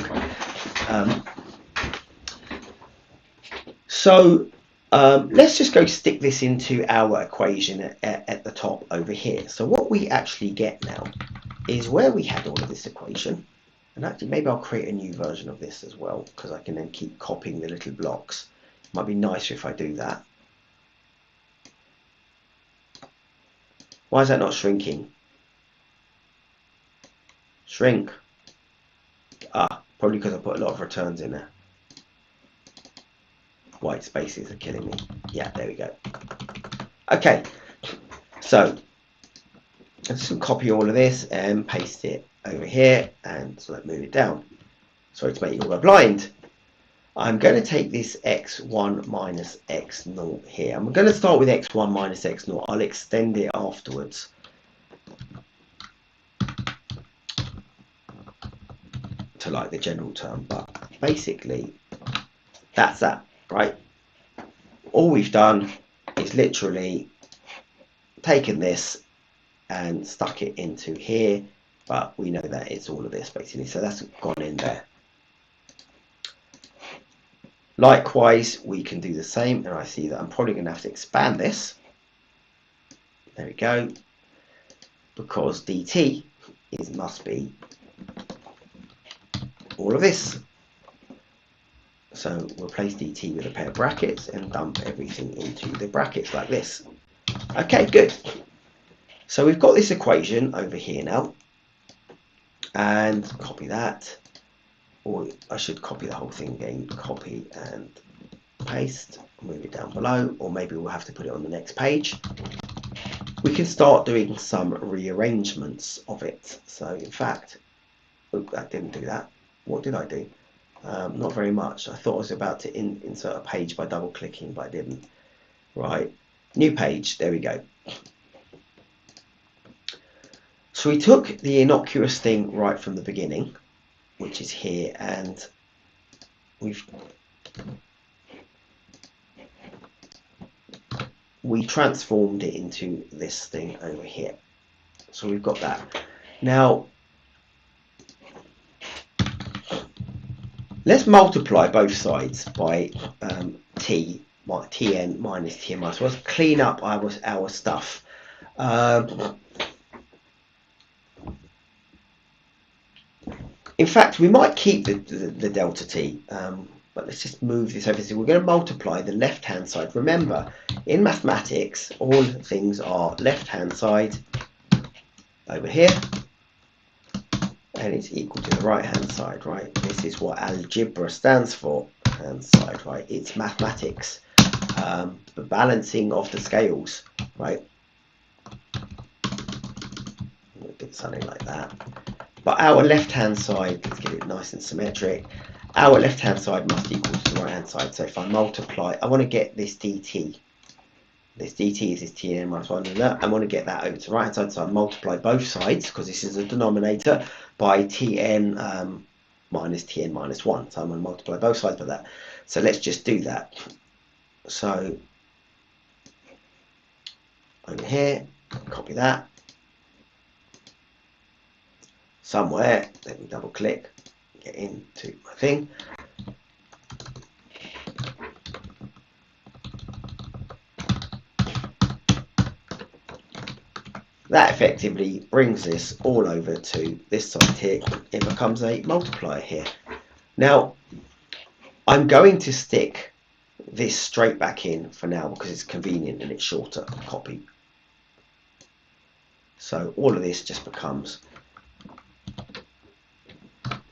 A: Let's just go stick this into our equation at the top over here. So what we actually get now is where we had all of this equation. And actually, maybe I'll create a new version of this as well, because I can then keep copying the little blocks. Might be nicer if I do that. Why is that not shrinking? Shrink. Probably because I put a lot of returns in there. White spaces are killing me. Yeah, there we go. Okay, so I'm just going to copy all of this and paste it over here, and so let's move it down. Sorry to make you all go blind. I'm going to take this x1 minus x0 here. I'm going to start with x1 minus x0. I'll extend it afterwards. To like the general term, but basically that's that, right? All we've done is literally taken this and stuck it into here, but we know that it's all of this basically, so that's gone in there. Likewise, we can do the same, and I see that I'm probably going to have to expand this. There we go, because dt must be all of this. So replace dt with a pair of brackets and dump everything into the brackets like this. Okay, good. So we've got this equation over here now, and copy that, or I should copy the whole thing again, copy and paste, move it down below, or maybe we'll have to put it on the next page. We can start doing some rearrangements of it. So in fact, that didn't do that. What did I do? Not very much. I thought I was about to insert a page by double clicking, but I didn't. Right, new page, there we go. So we took the innocuous thing right from the beginning, which is here, and we transformed it into this thing over here. So we've got that. Now, let's multiply both sides by tn minus tn minus 1. Let's clean up our stuff. In fact, we might keep the delta t, but let's just move this over. So we're going to multiply the left-hand side. Remember, in mathematics, all things are left-hand side over here, and it's equal to the right-hand side, right? This is what algebra stands for, hand side, right? It's mathematics, the balancing of the scales, right? We'll do something like that. But our left-hand side, let's get it nice and symmetric, our left-hand side must equal to the right-hand side. So if I multiply, I want to get this dt. This dt is this tn minus 1, and I want to get that over to the right-hand side. So I multiply both sides, because this is a denominator, by tn minus tn minus 1. So I'm going to multiply both sides by that. So let's just do that. So over here, copy that. Somewhere, let me double click, get into my thing. That effectively brings this all over to this side here. It becomes a multiplier here. Now, I'm going to stick this straight back in for now because it's convenient and it's shorter. Copy. So all of this just becomes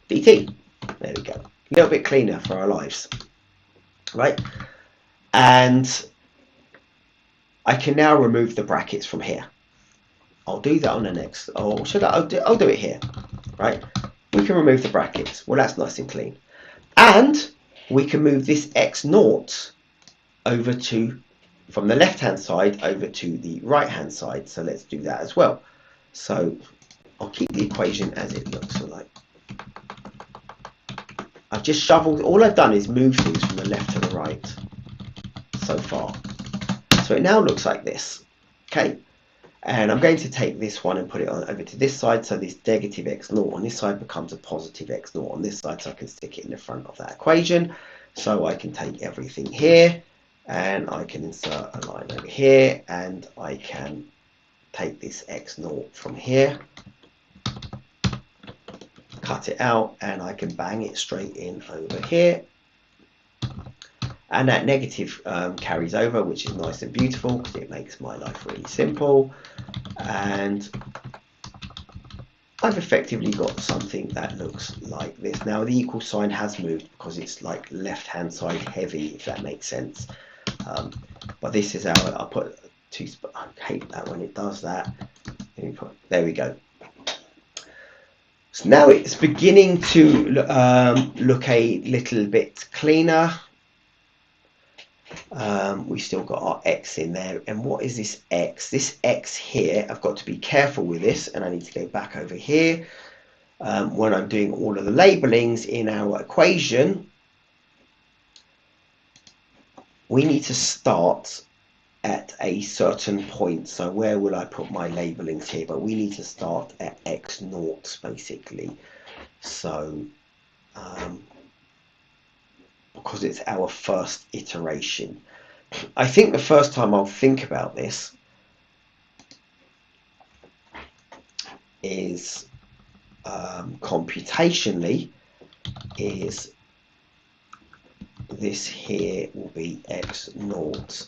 A: dt. There we go. A little bit cleaner for our lives, right? And I can now remove the brackets from here. I'll do that on the next. Oh, should I? I'll do it here, right? We can remove the brackets. Well, that's nice and clean. And we can move this x naught over to, from the left-hand side over to the right-hand side. So let's do that as well. So I'll keep the equation as it looks like. I've just shoveled, all I've done is move things from the left to the right so far. So it now looks like this, okay? And I'm going to take this one and put it on over to this side, so this negative x naught on this side becomes a positive x naught on this side, so I can stick it in the front of that equation. So I can take everything here, and I can insert a line over here, and I can take this x naught from here, cut it out, and I can bang it straight in over here. And that negative carries over, which is nice and beautiful because it makes my life really simple. And I've effectively got something that looks like this. Now the equal sign has moved because it's like left-hand side heavy, if that makes sense. But this is how I'll put two. I hate that when it does that. There we go. So now it's beginning to look a little bit cleaner. We still got our x in there, and what is this x? This x here, I've got to be careful with this, and I need to go back over here. When I'm doing all of the labelings in our equation, we need to start at a certain point. So where will I put my labelings here? But we need to start at x naught basically. So because it's our first iteration. I think the first time I'll think about this is computationally is this here will be x naught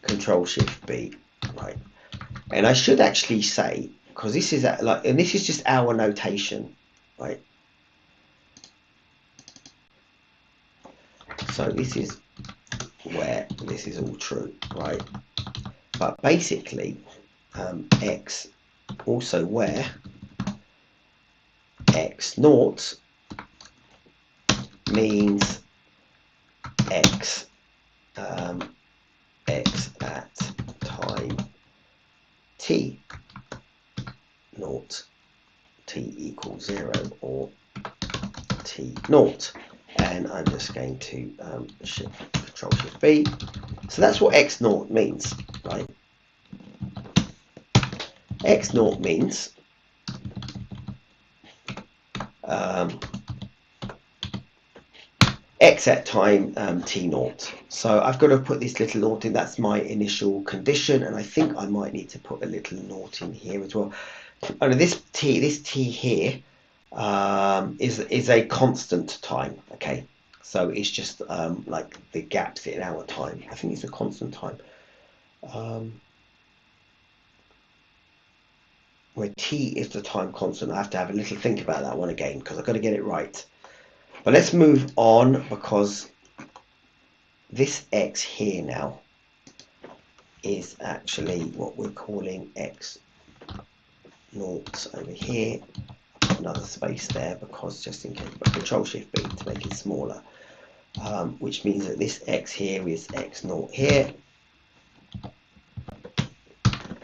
A: control shift B, right? And I should actually say, because this is like, and this is just our notation, right? So this is where this is all true, right? But basically, x also where x naught means x x at time t naught, t equals 0 or t naught. And I'm just going to control shift B. So that's what x naught means, right? X naught means x at time t naught. So I've got to put this little naught in. That's my initial condition, and I think I might need to put a little naught in here as well. And this t here is a constant time. Okay, so it's just like the gaps in our time. I think it's a constant time. Where t is the time constant. I have to have a little think about that one again because I've got to get it right. But let's move on, because this x here now is actually what we're calling x naught over here. Another space there because just in case, but control shift B to make it smaller, which means that this x here is x naught here.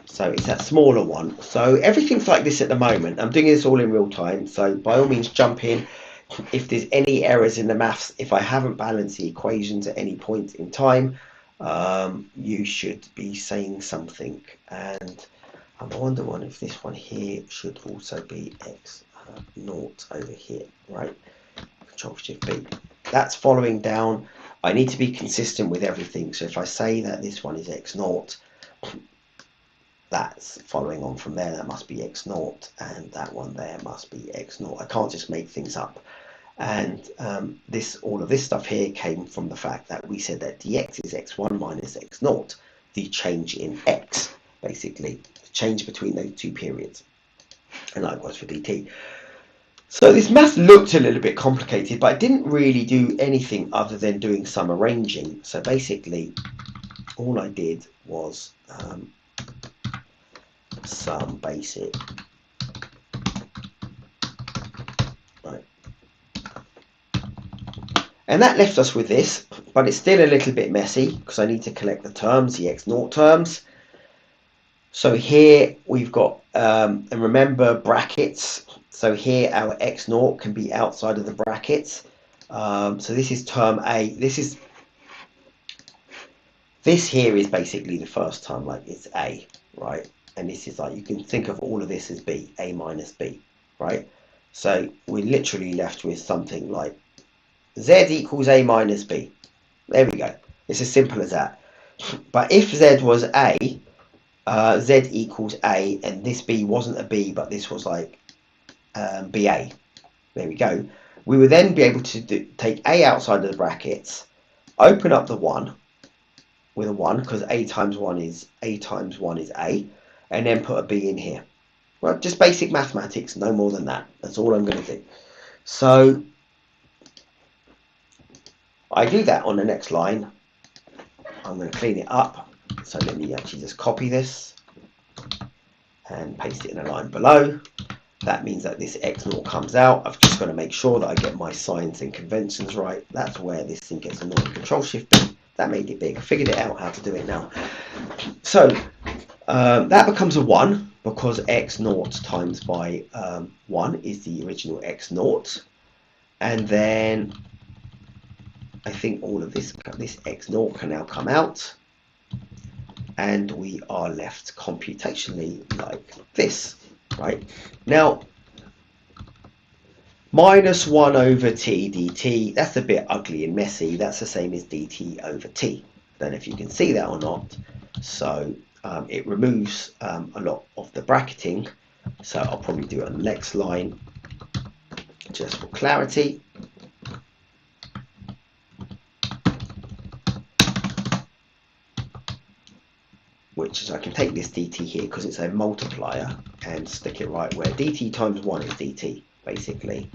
A: So it's that smaller one. So everything's like this at the moment. I'm doing this all in real time, so by all means jump in if there's any errors in the maths. If I haven't balanced the equations at any point in time, you should be saying something. And I wonder if this one here should also be x naught over here, right? Control shift B. That's following down. I need to be consistent with everything. So if I say that this one is x naught, that's following on from there. That must be x naught, and that one there must be x naught. I can't just make things up. And all of this stuff here came from the fact that we said that dx is x1 minus x naught, the change in x, basically, the change between those two periods, and likewise for dt. So this math looked a little bit complicated, but I didn't really do anything other than doing some arranging. So basically, all I did was some basic, right, and that left us with this, but it's still a little bit messy because I need to collect the terms, the x naught terms. So here we've got, and remember brackets, so here our x naught can be outside of the brackets. So this is term A. This here is basically the first term, like it's A, right? And this is like, you can think of all of this as B, A minus B, right? So we're literally left with something like Z equals A minus B. There we go. It's as simple as that. But if Z was A, Z equals A, and this B wasn't a B, but this was like BA. There we go. We would then be able to take A outside of the brackets, open up the 1 with a 1, because A times 1 is A, and then put a B in here. Well, just basic mathematics, no more than that. That's all I'm going to do. So I do that on the next line. I'm going to clean it up. So let me actually just copy this and paste it in a line below. That means that this x naught comes out. I've just got to make sure that I get my signs and conventions right. That's where this thing gets annoying. Control shift B. That made it big. I figured it out how to do it now. So that becomes a 1 because x naught times by 1 is the original x naught. And then I think all of this x naught can now come out, and we are left computationally like this, right? Now, minus 1 over t dt, that's a bit ugly and messy. That's the same as dt over t. Don't know if you can see that or not. So it removes a lot of the bracketing. So I'll probably do it on the next line, just for clarity. Which is, I can take this dt here because it's a multiplier and stick it right where dt times 1 is dt, basically.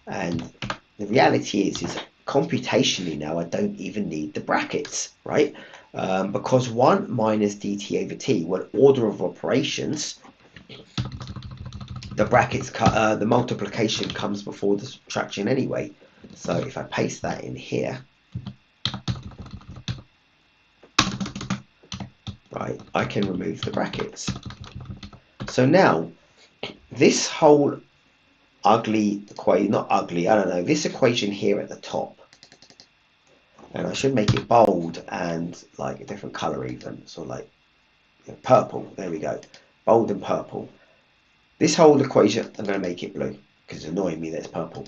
A: And the reality is computationally now I don't even need the brackets, right? Because 1 minus dt over t, well, order of operations, the brackets, the multiplication comes before the subtraction anyway. So if I paste that in here, right, I can remove the brackets. So now this whole ugly equation, not ugly, I don't know, this equation here at the top, and I should make it bold and like a different color even, so like purple, there we go, bold and purple. This whole equation, I'm going to make it blue because it's annoying me that it's purple.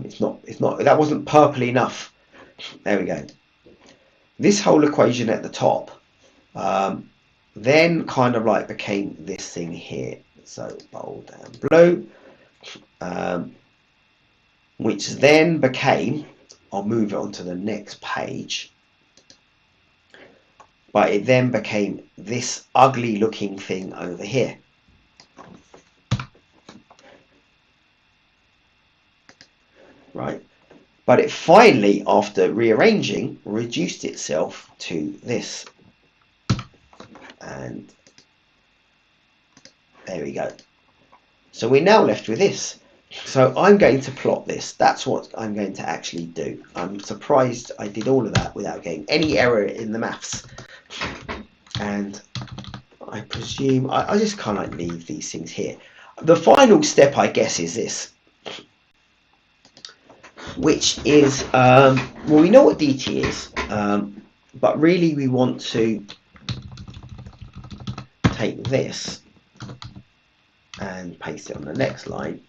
A: It's not, that wasn't purple enough. There we go. This whole equation at the top then kind of like became this thing here. So bold and blue, which then became, I'll move it on to the next page, but it then became this ugly looking thing over here. Right, but it finally, after rearranging, reduced itself to this, and there we go. So we're now left with this. So I'm going to plot this. That's what I'm going to actually do. I'm surprised I did all of that without getting any error in the maths. And I presume I just kind of leave these things here. The final step, I guess, is this, which is, well, we know what dt is, but really we want to take this and paste it on the next line,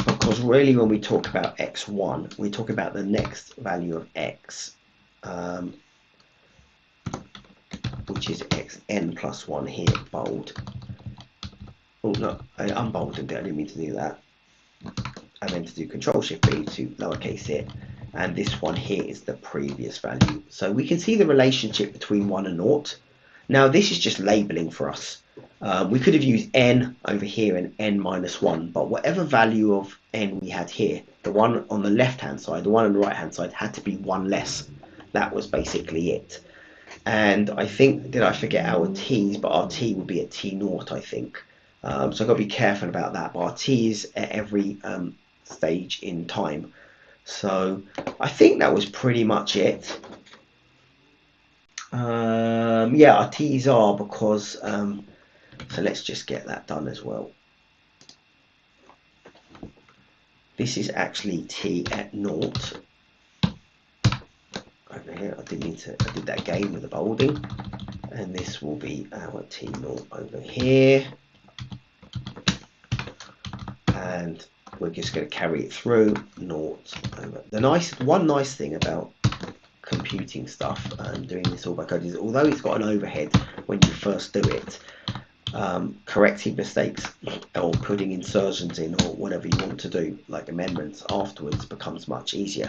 A: because really when we talk about x1, we talk about the next value of x, which is xn plus 1 here, bold. Oh no, I unbolded it, I didn't mean to do that. I meant to do Control-Shift-B to lowercase it, and this one here is the previous value. So we can see the relationship between 1 and 0. Now this is just labeling for us. We could have used n over here and n minus 1, but whatever value of n we had here, the one on the left hand side, the one on the right hand side had to be 1 less. That was basically it. And I think, did I forget our t's, but our t would be at t0, I think. So I've got to be careful about that, but our t is at every stage in time. So I think that was pretty much it. Yeah, our t's are, because so let's just get that done as well. This is actually t at 0 over here. I did that again with the bolding, and this will be our t0 over here, and we're just going to carry it through 0 over. One nice thing about computing stuff and doing this all by code is, although it's got an overhead when you first do it, correcting mistakes or putting insertions in or whatever you want to do, like amendments, afterwards becomes much easier.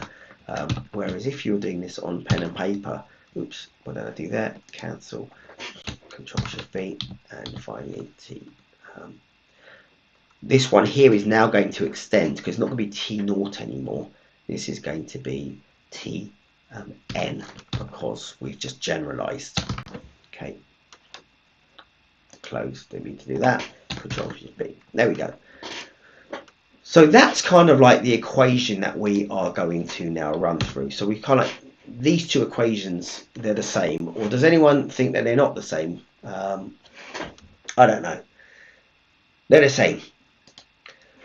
A: Whereas if you're doing this on pen and paper, oops, why don't I do that? Cancel, Control-Shift-V, and finally T. This one here is now going to extend, because it's not going to be T0 anymore. This is going to be T n, because we've just generalized. Okay, close, don't mean to do that. Control-Shift-B, there we go. So that's kind of like the equation that we are going to now run through. So we kind of, these two equations, they're the same, or does anyone think that they're not the same? I don't know. They're the same.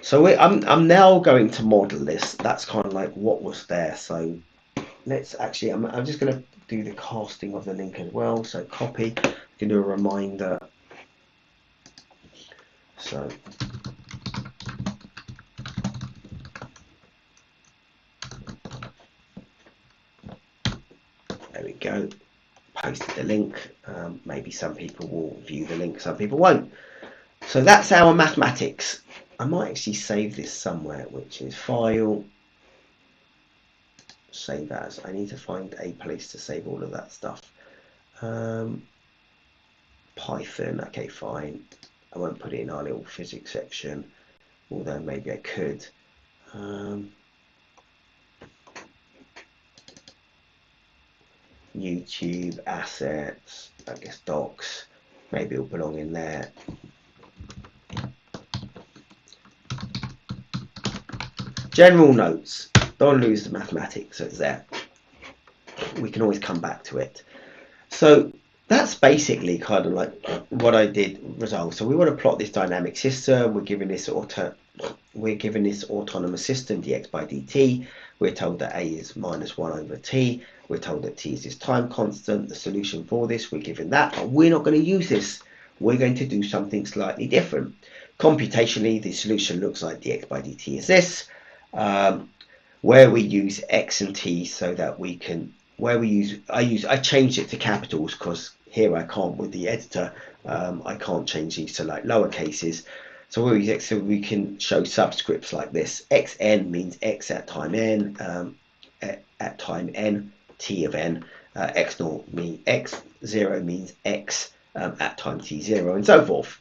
A: So I'm now going to model this. That's kind of like what was there. So let's actually, I'm just going to do the casting of the link as well. So copy, I can do a reminder. So there we go. Posted the link. Maybe some people will view the link, some people won't. So that's our mathematics. I might actually save this somewhere, which is file, save as. I need to find a place to save all of that stuff. Python, okay, fine. I won't put it in our little physics section, although maybe I could. YouTube, assets, I guess docs, maybe it'll belong in there. General notes, don't lose the mathematics, so it's there. We can always come back to it. So that's basically kind of like what I did resolve. So we want to plot this dynamic system. We're given this autonomous system, dx by dt. We're told that a is minus 1 over t. We're told that t is this time constant. The solution for this, we're given that, but we're not going to use this. We're going to do something slightly different. Computationally, the solution looks like dx by dt is this, where we use x and t so that we can, I changed it to capitals because here I can't with the editor. I can't change these to like lower cases. So we use x so we can show subscripts like this. Xn means x at time n, at time n, t of n. X0 means x0 means x at time t0, and so forth.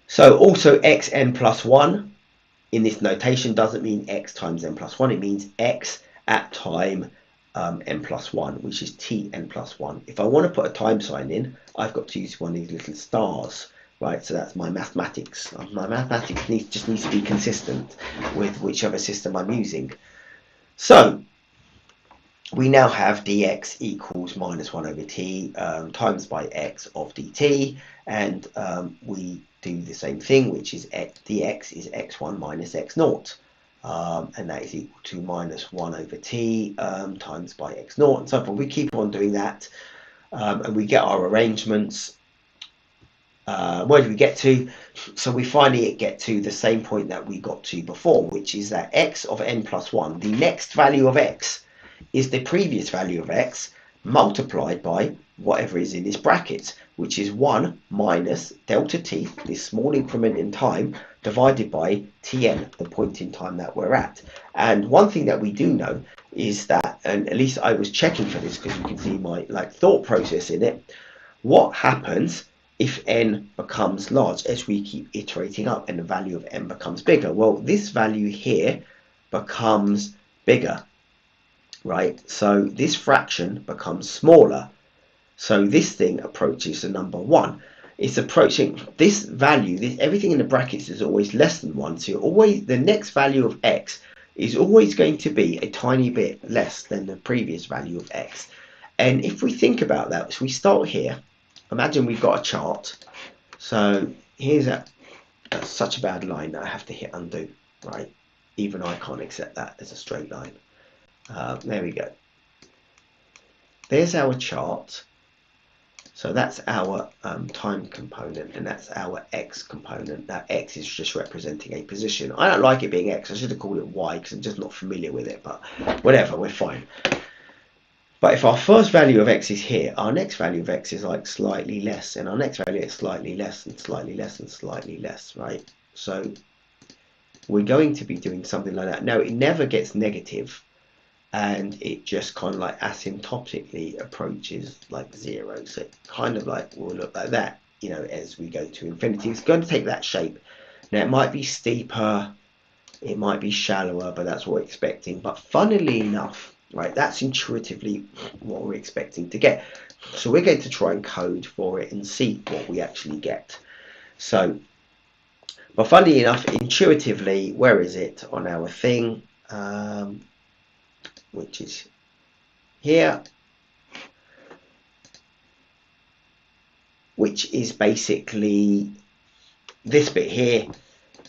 A: So also xn plus 1 in this notation doesn't mean x times n plus 1. It means x at time n plus 1, which is tn plus 1. If I want to put a time sign in, I've got to use one of these little stars, right? So that's my mathematics. My mathematics just needs to be consistent with whichever system I'm using. So we now have dx equals minus 1 over t times by x of dt, and we do the same thing, which is dx is x1 minus x0. And that is equal to minus 1 over t times by x0 and so forth. We keep on doing that, and we get our arrangements. Where do we get to? So we finally get to the same point that we got to before, which is that x of n plus 1, the next value of x, is the previous value of x multiplied by whatever is in this bracket, which is 1 minus delta t, this small increment in time, divided by tn, the point in time that we're at. And one thing that we do know is that, and at least I was checking for this because you can see my thought process in it, what happens if n becomes large as we keep iterating up and the value of n becomes bigger? Well, this value here becomes bigger, right? So this fraction becomes smaller. So this thing approaches the number 1. It's approaching this value, everything in the brackets is always less than 1. So always the next value of x is always going to be a tiny bit less than the previous value of x. And if we think about that, so we start here. Imagine we've got a chart. So here's that's such a bad line that I have to hit undo, right? Even I can't accept that as a straight line. There we go. There's our chart. So that's our time component, and that's our x component. Now x is just representing a position. I don't like it being x. I should have called it y because I'm just not familiar with it, but whatever, we're fine. But if our first value of x is here, our next value of x is like slightly less, and our next value is slightly less and slightly less and slightly less, right? So we're going to be doing something like that. Now, it never gets negative, and it just kind of like asymptotically approaches like 0. So it kind of like will look like that, you know, as we go to infinity. It's going to take that shape. Now, it might be steeper, it might be shallower, but that's what we're expecting. But funnily enough, right, that's intuitively what we're expecting to get. So we're going to try and code for it and see what we actually get. So, but funnily enough, intuitively, where is it on our thing? Which is here, which is basically this bit here.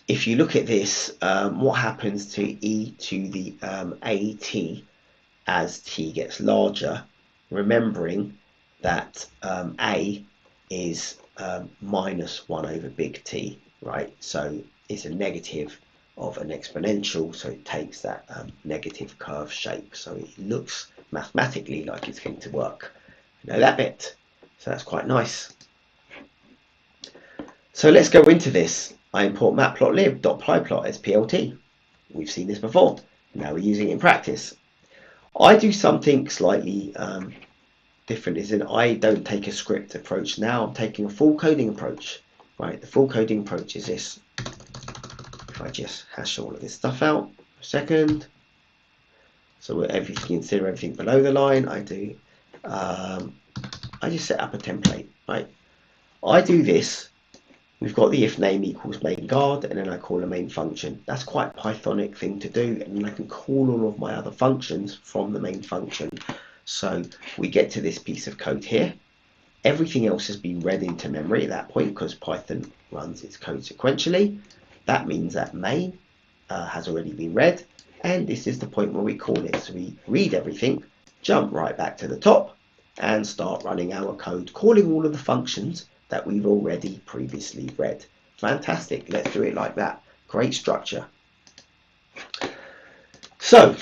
A: if you look at this, what happens to e to the at as t gets larger, remembering that a is minus 1 over big T, right? So it's a negative of an exponential, so it takes that negative curve shape. So it looks mathematically like it's going to work. You know that bit. So that's quite nice. So let's go into this. I import matplotlib.plyplot as PLT. We've seen this before. Now we're using it in practice. I do something slightly different, is that I don't take a script approach now. I'm taking a full coding approach. Right, the full coding approach is this. If I just hash all of this stuff out for a second. So if you consider everything below the line, I do. I just set up a template. Right, I do this. We've got the if name equals main guard, and then I call a main function. That's quite a Pythonic thing to do, and I can call all of my other functions from the main function. So we get to this piece of code here. Everything else has been read into memory at that point because Python runs its code sequentially. That means that main has already been read, and this is the point where we call it. So we read everything, jump right back to the top, and start running our code, calling all of the functions that we've already previously read. Fantastic, let's do it like that. Great structure. So,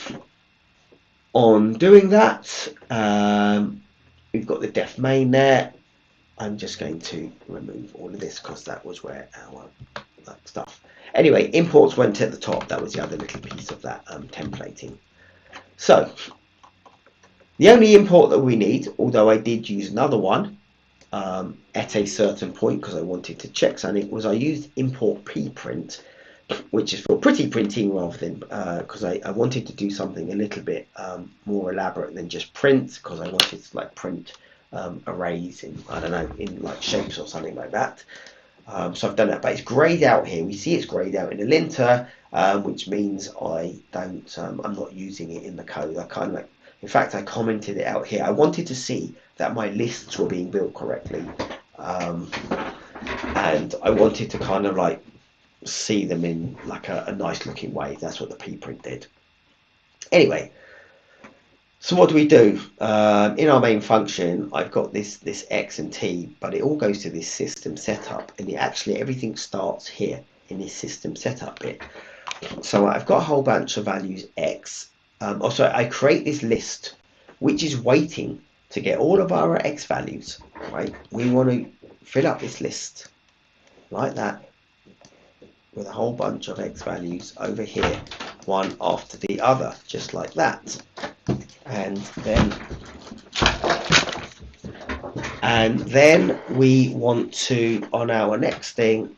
A: on doing that, we've got the def main there. I'm just going to remove all of this because that was where our stuff. Anyway, imports went at the top. That was the other little piece of that templating. So, the only import that we need, although I did use another one, at a certain point because I wanted to check something, was I used import pprint, which is for pretty printing rather than because I wanted to do something a little bit more elaborate than just print, because I wanted to like print arrays in, I don't know, in like shapes or something like that. So I've done that, but it's grayed out here. We see it's grayed out in the linter, which means I don't, I'm not using it in the code. I kind of like, in fact, I commented it out here. I wanted to see that my lists were being built correctly, and I wanted to kind of like see them in like a nice looking way. That's what the pprint did. Anyway, so what do we do? In our main function, I've got this x and t, but it all goes to this system setup, and actually everything starts here in this system setup bit. So I've got a whole bunch of values x. Also, I create this list, which is waiting to get all of our x values. Right? We want to fill up this list like that with a whole bunch of x values over here, one after the other, just like that. And then we want to, on our next thing,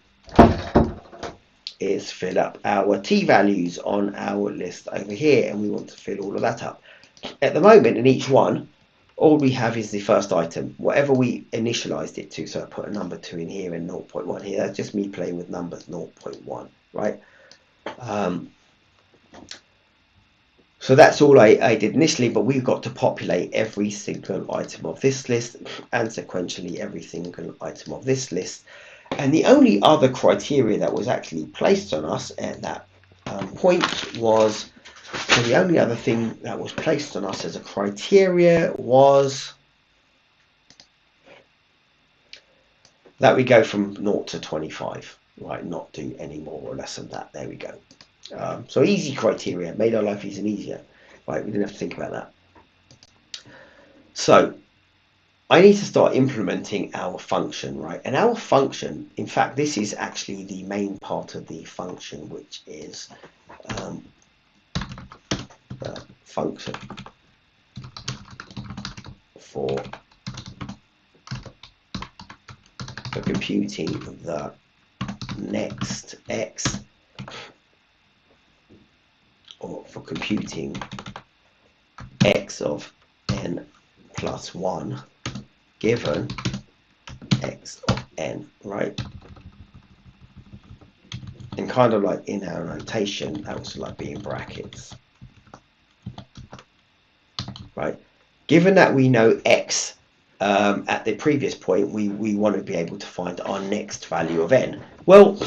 A: is fill up our t values on our list over here, and we want to fill all of that up. At the moment, in each one, all we have is the first item, whatever we initialized it to. So I put a number 2 in here and 0.1 here. That's just me playing with numbers, 0.1, right? So that's all I did initially, but we've got to populate every single item of this list and sequentially every single item of this list. And the only other criteria that was actually placed on us at that point was, so the only other thing that was placed on us as a criteria was that we go from 0 to 25, right? Not do any more or less than that. There we go. So easy criteria, made our life easy and easier, right? We didn't have to think about that. So I need to start implementing our function, right? And our function, in fact, this is actually the main part of the function, which is the function for computing the next x, or for computing x of n plus 1 given x of n, right? And kind of like in our notation, that was like being brackets, right? Given that we know x at the previous point, we want to be able to find our next value of n. Well,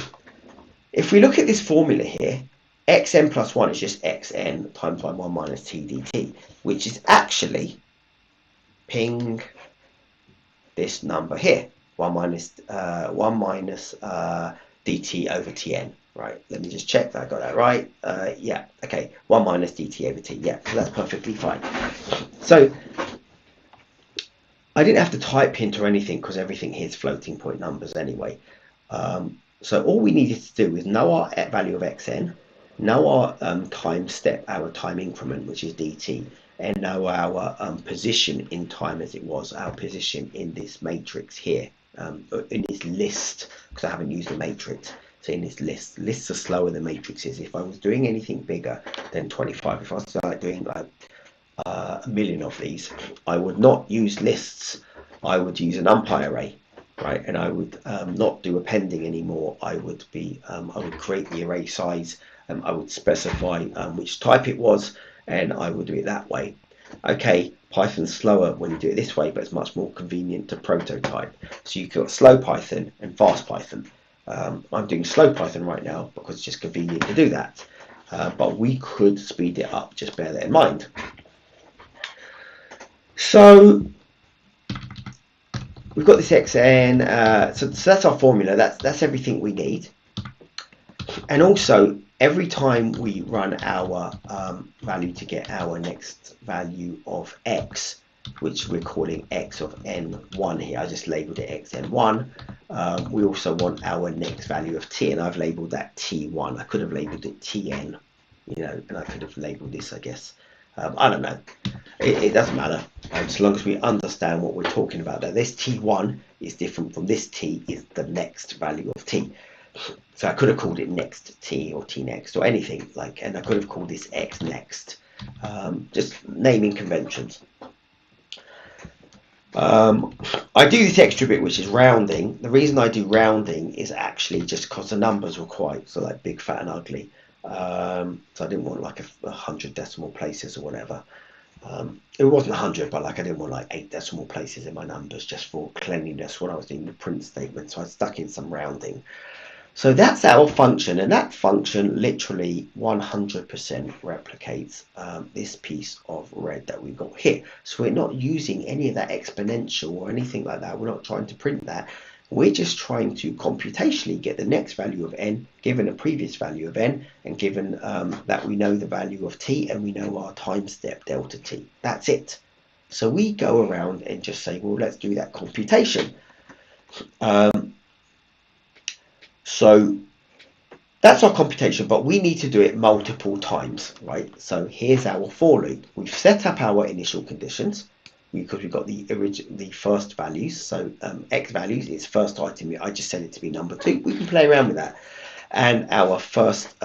A: If we look at this formula here, xn plus 1 is just xn times by 1 minus t dt, which is actually ping this number here, 1 minus dt over tn. Right, let me just check that I got that right. Yeah, okay, 1 minus dt over t. Yeah, so that's perfectly fine. So I didn't have to type hint or anything because everything here is floating point numbers anyway. So all we needed to do is know our value of xn, know our time step, our time increment, which is dt, and know our position in time as it was, our position in this matrix here, in this list, because I haven't used a matrix. So in this list, lists are slower than matrices. If I was doing anything bigger than 25, if I started doing like a million of these, I would not use lists. I would use an numpy array, right? And I would not do appending anymore. I would create the array size. I would specify which type it was, and I would do it that way. Okay, Python's slower when you do it this way, but it's much more convenient to prototype. So you've got slow Python and fast Python. I'm doing slow Python right now because it's just convenient to do that. But we could speed it up, just bear that in mind. So we've got this xn, so that's our formula, that's everything we need. And also, every time we run our value to get our next value of x, which we're calling x of n1 here, I just labelled it xn1, we also want our next value of t, and I've labelled that t1. I could have labelled it tn, and I could have labelled this, I guess. I don't know. It doesn't matter, as long as we understand what we're talking about. That this t1 is different from this t is the next value of t. So I could have called it next t or t next or anything like, and I could have called this x next. Just naming conventions. I do this extra bit, which is rounding. The reason I do rounding is actually just because the numbers were quite so like big, fat, and ugly. So I didn't want like 100 decimal places or whatever. It wasn't 100, but like I didn't want like 8 decimal places in my numbers just for cleanliness when I was doing the print statement. So I stuck in some rounding. So that's our function, and that function literally 100% replicates this piece of red that we've got here. So we're not using any of that exponential or anything like that. We're not trying to print that. We're just trying to computationally get the next value of n, given a previous value of n, and given that we know the value of t and we know our time step delta t. That's it. So we go around and just say, well, let's do that computation. So that's our computation, but we need to do it multiple times, right? So here's our for loop. We've set up our initial conditions because we've got the first values. So x values is first item. I just set it to be number 2. We can play around with that. And our first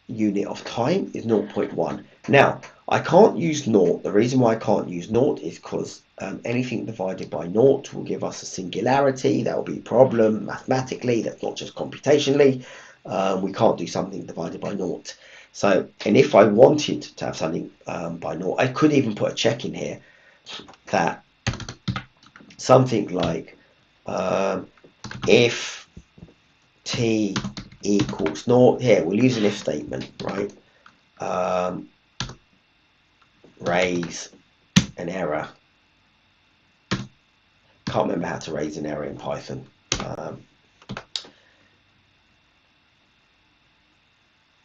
A: unit of time is 0.1. Now, I can't use 0. The reason why I can't use 0 is because anything divided by 0 will give us a singularity. That will be a problem mathematically. That's not just computationally. We can't do something divided by 0. So, and if I wanted to have something by 0, I could even put a check in here that something like if t equals 0, here we'll use an if statement, right? Raise an error. Can't remember how to raise an error in Python.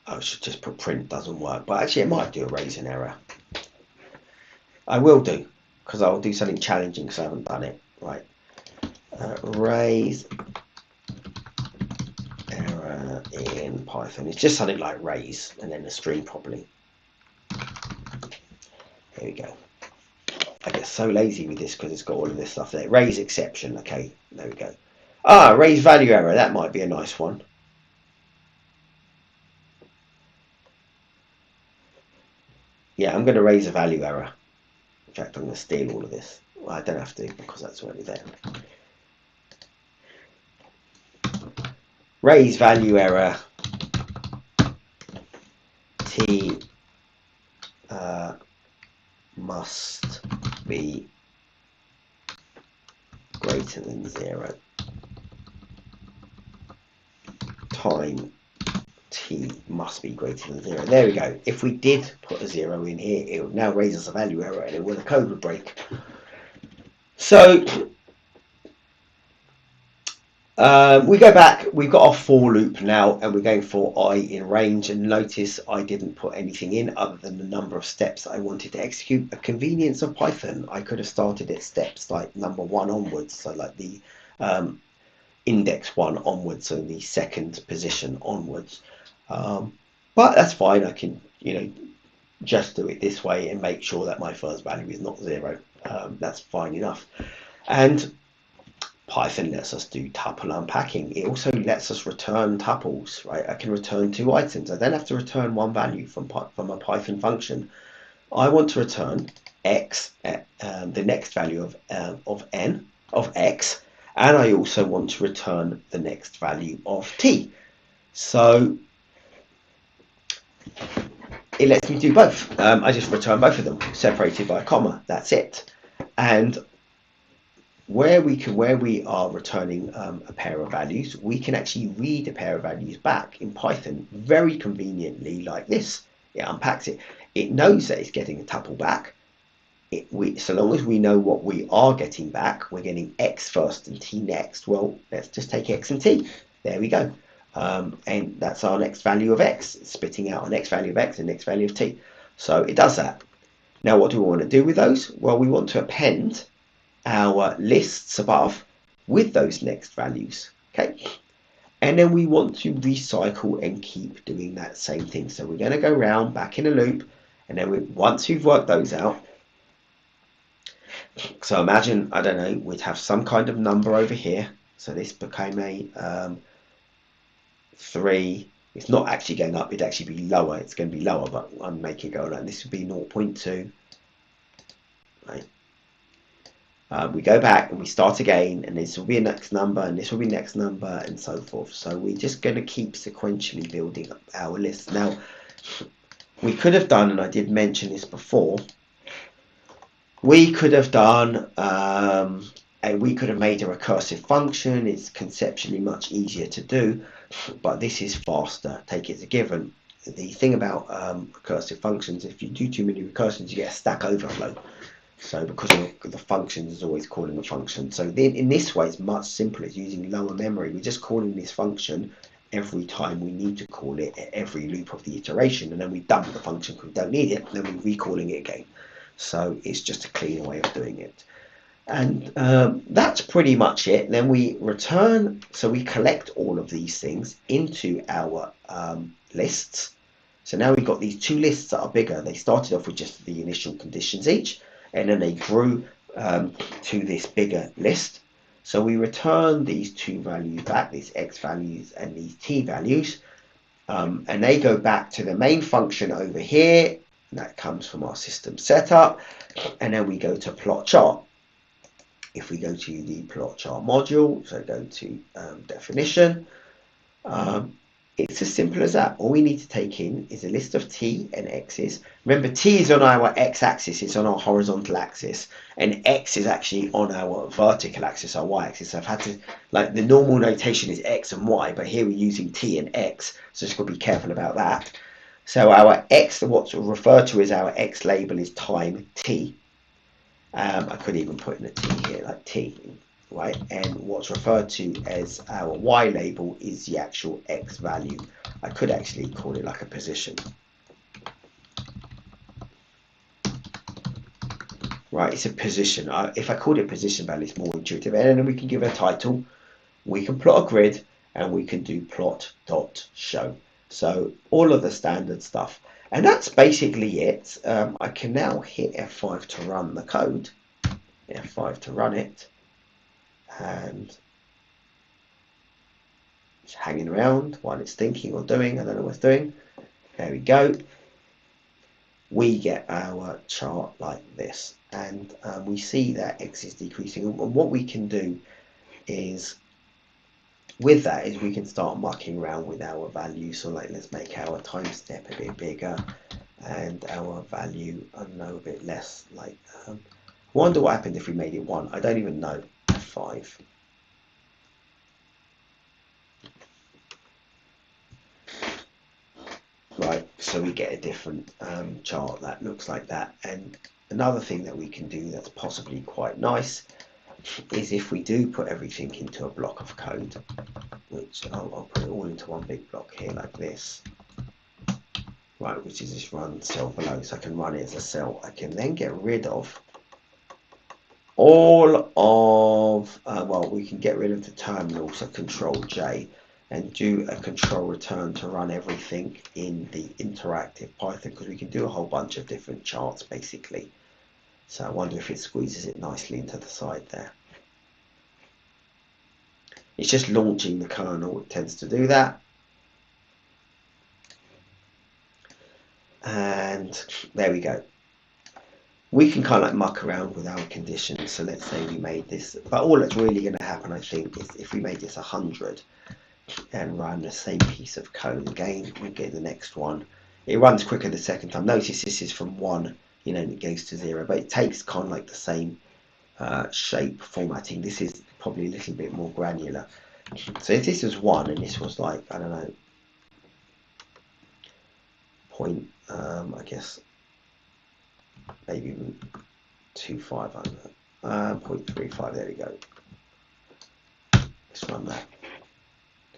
A: I should just put print, doesn't work, but actually it might do a raise an error. I will do, because I'll do something challenging because I haven't done it. Right. Raise error in Python. It's just something like raise and then a string probably. There we go. I get so lazy with this because it's got all of this stuff there. Raise exception. Okay, there we go. Raise value error. That might be a nice one. Yeah, I'm going to raise a value error. In fact, I'm going to steal all of this. Well, I don't have to because that's already there. Raise value error t must be greater than 0. Time t must be greater than 0. There we go. If we did put a 0 in here, it would now raise us a value error and the code would break. So we go back, we've got our for loop now, and we're going for I in range, and notice I didn't put anything in other than the number of steps I wanted to execute. A convenience of Python, I could have started at steps like number 1 onwards, so like the index 1 onwards, so the second position onwards, but that's fine. I can, just do it this way and make sure that my first value is not 0. That's fine enough. And Python lets us do tuple unpacking. It also lets us return tuples, right? I can return 2 items. I don't have to return one value from a Python function. I want to return x, the next value of x, and I also want to return the next value of t. So it lets me do both. I just return both of them separated by a comma. That's it. And where we are returning a pair of values, we can actually read a pair of values back in Python very conveniently like this. It unpacks it. It knows that it's getting a tuple back. So long as we know what we are getting back, we're getting x first and t next. Well, let's just take x and t. There we go. And that's our next value of x. It's spitting out our next value of x and next value of t. So it does that. Now, what do we want to do with those? Well, we want to append our lists above with those next values, okay? And then we want to recycle and keep doing that same thing. So we're going to go around back in a loop, and then once we've worked those out, so imagine, I don't know, we'd have some kind of number over here. So this became a 3. It's not actually going up, it'd actually be lower. It's going to be lower, but I'm making it go around. This would be 0.2, right? We go back and we start again, and this will be a next number, and this will be next number, and so forth. So we're just going to keep sequentially building up our list. Now, we could have done, and I did mention this before, we could have done, and we could have made a recursive function. It's conceptually much easier to do, but this is faster. Take it as a given. The thing about recursive functions, if you do too many recursions, you get a stack overflow. So because the function is always calling a function. So then in this way, it's much simpler. It's using lower memory. We're just calling this function every time we need to call it at every loop of the iteration. And then we dump the function because we don't need it. And then we're recalling it again. So it's just a cleaner way of doing it. And that's pretty much it. Then we return. So we collect all of these things into our lists. So now we've got these 2 lists that are bigger. They started off with just the initial conditions each, and then they grew to this bigger list. So we return these 2 values back, these x values and these t values, and they go back to the main function over here. And that comes from our system setup, and then we go to plot chart. If we go to the plot chart module, so go to definition, it's as simple as that. All we need to take in is a list of t and x's. Remember, t is on our x-axis, it's on our horizontal axis, and x is actually on our vertical axis, our y-axis. So I've had to, like, the normal notation is x and y, but here we're using t and x, so just got to be careful about that. So our x, what's referred to as our x label, is time t. I could even put in a t here, like t. Right, and what's referred to as our y label is the actual x value. I could actually call it like a position. Right, it's a position. If I called it position value, it's more intuitive. And then we can give a title, we can plot a grid, and we can do plot dot show. So all of the standard stuff. And that's basically it. I can now hit F5 to run the code. F5 to run it. And it's hanging around while it's thinking or doing. I don't know what it's doing. There we go. We get our chart like this, and we see that x is decreasing. And what we can do is, with that, is we can start mucking around with our values. So like, let's make our time step a bit bigger, and our value, I don't know, a bit less. Like, I wonder what happened if we made it 1. I don't even know. 5. So we get a different chart that looks like that. And another thing that we can do that's possibly quite nice is if we do put everything into a block of code, which I'll put it all into one big block here like this, right, which is this run cell below, so I can run it as a cell. I can then get rid of all of, well, we can get rid of the terminal, so Control J, and do a control return to run everything in the interactive Python, because we can do a whole bunch of different charts basically. So I wonder if it squeezes it nicely into the side there. It's just launching the kernel, it tends to do that. And there we go. We can kind of like muck around with our conditions. So let's say we made this, but all that's really going to happen, I think, is if we made this 100 and run the same piece of code again, we get the next one. It runs quicker the second time. Notice this is from 1, you know, and it goes to 0, but it takes kind of like the same shape formatting. This is probably a little bit more granular. So if this was 1 and this was like, I don't know, point, I guess maybe 0.25, 0.35, there we go. Let's run that.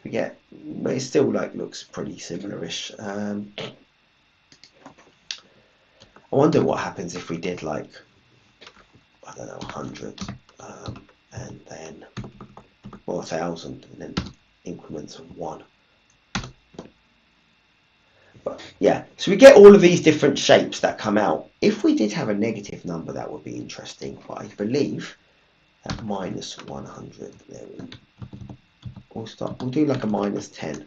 A: We get, but it still like looks pretty similar-ish. I wonder what happens if we did like, I don't know, 100 and then, well, 1,000 and then increments of 1. But yeah, so we get all of these different shapes that come out. If we did have a negative number, that would be interesting, but I believe at minus 100, there we'll do like a minus 10.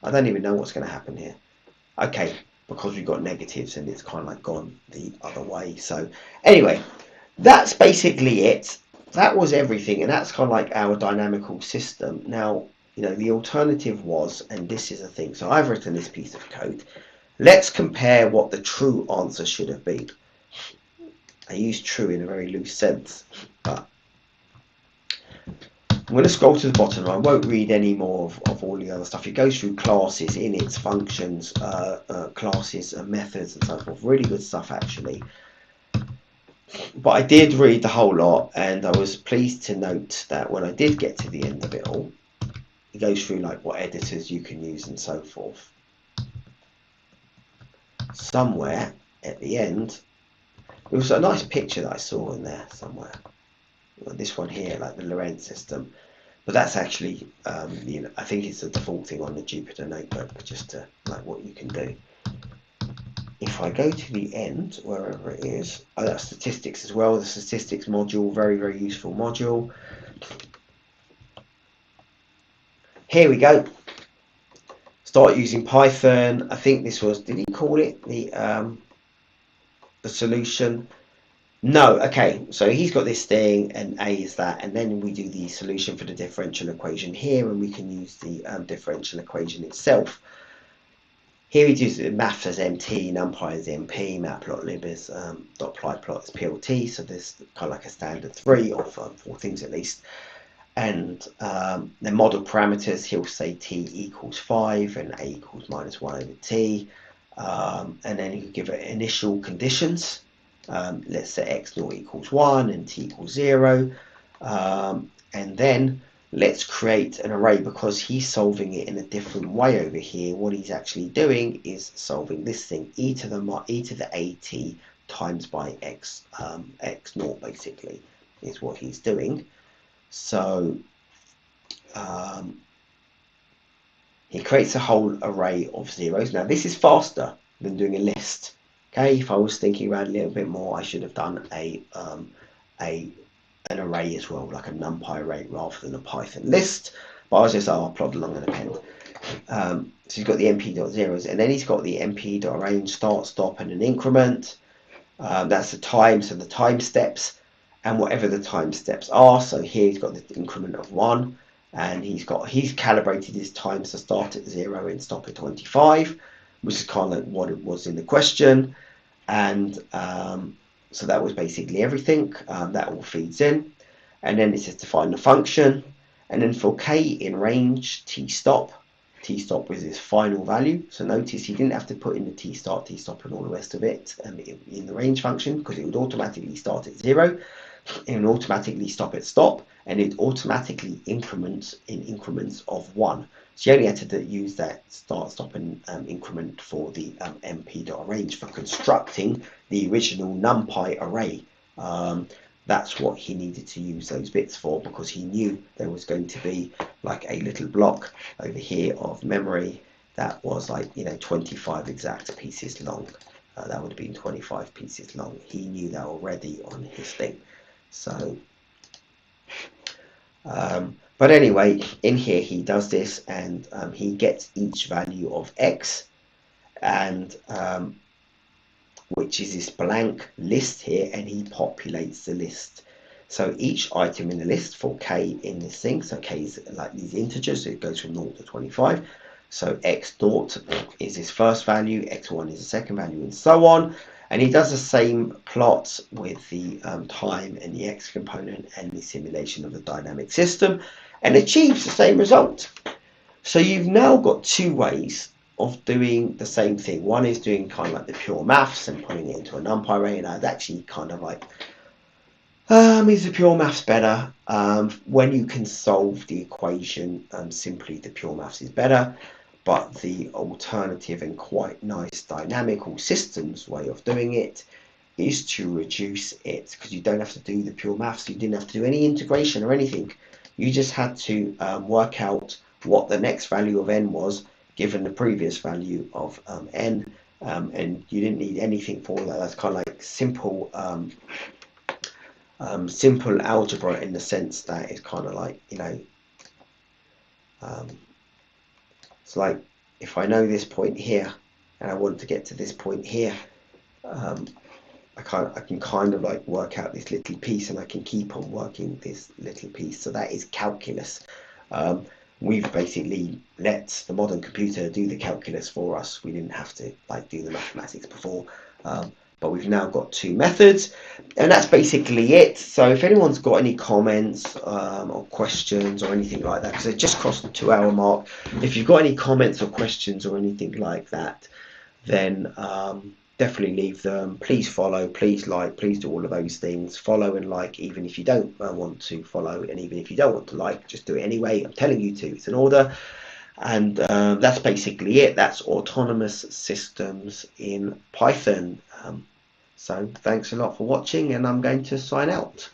A: I don't even know what's going to happen here. Okay, because we've got negatives and it's kind of like gone the other way. So anyway, that's basically it. That was everything, and that's kind of like our dynamical system. Now, you know, the alternative was, and this is a thing, so I've written this piece of code. Let's compare what the true answer should have been. I use true in a very loose sense, but I'm going to scroll to the bottom. I won't read any more of all the other stuff. It goes through classes, inits, functions, classes, and methods, and so forth. Really good stuff, actually. But I did read the whole lot, and I was pleased to note that when I did get to the end of it all, it goes through like what editors you can use and so forth. Somewhere at the end, there was a nice picture that I saw in there somewhere. This one here, like the Lorentz system. But that's actually, you know, I think it's the default thing on the Jupyter notebook, just to like what you can do. If I go to the end, wherever it is, oh, that's statistics as well. The statistics module, very, very useful module. Here we go. Start using Python. I think this was, did he call it the solution? No, okay, so he's got this thing and A is that, and then we do the solution for the differential equation here, and we can use the differential equation itself. Here we do math as MT, NumPy as MP, matplotlib is .plyplot is PLT, so there's kind of like a standard 3 or 4 things at least. And then model parameters, he'll say T equals 5 and A equals minus 1 over T. And then you give it initial conditions. Let's say x0 equals 1 and t equals 0. And then let's create an array, because he's solving it in a different way over here. What he's actually doing is solving this thing, e to the at times by x, x0 basically is what he's doing. So he creates a whole array of zeros. Now this is faster than doing a list. Okay, if I was thinking around a little bit more, I should have done an array as well, like a NumPy array rather than a Python list. But I was just, I'll plod along and append. So he's got the np.zeros, and then he's got the np.arrange, start, stop, and an increment. That's the time, so the time steps, and whatever the time steps are. So here he's got the increment of 1, and he's calibrated his times to start at 0 and stop at 25, which is kind of like what it was in the question. And so that was basically everything. That all feeds in, and then it says define the function, and then for k in range t stop, t-stop was his final value. So notice he didn't have to put in the t-start, t-stop and all the rest of it in the range function, because it would automatically start at 0, it would automatically stop at stop, and it automatically increments in increments of 1. So you only had to use that start, stop and increment for the mp.arrange for constructing the original NumPy array. That's what he needed to use those bits for, because he knew there was going to be like a little block over here of memory that was like 25 exact pieces long. That would have been 25 pieces long. He knew that already on his thing. So but anyway, in here he does this, and he gets each value of x, and which is this blank list here, and he populates the list. So each item in the list for k in this thing, so k is like these integers, so it goes from 0 to 25. So x0 is his first value, x1 is the second value, and so on. And he does the same plot with the time and the x component and the simulation of the dynamic system, and achieves the same result. So you've now got two ways of doing the same thing. One is doing kind of like the pure maths and putting it into a NumPy array, and I'd actually kind of like, is the pure maths better? When you can solve the equation simply, the pure maths is better. But the alternative and quite nice dynamical systems way of doing it is to reduce it, because you don't have to do the pure maths. You didn't have to do any integration or anything. You just had to work out what the next value of n was given the previous value of n, and you didn't need anything for that. That's kind of like simple simple algebra, in the sense that it's kind of like, it's like if I know this point here and I want to get to this point here, I can kind of like work out this little piece, and I can keep on working this little piece. So that is calculus. We've basically let the modern computer do the calculus for us. We didn't have to like do the mathematics before, but we've now got two methods, and that's basically it. So if anyone's got any comments or questions or anything like that, because it just crossed the 2-hour mark, if you've got any comments or questions or anything like that, then definitely leave them. Please follow, please like, please do all of those things. Follow and like, even if you don't want to follow, and even if you don't want to like, just do it anyway. I'm telling you to. It's an order. And that's basically it. That's autonomous systems in Python. So thanks a lot for watching, and I'm going to sign out.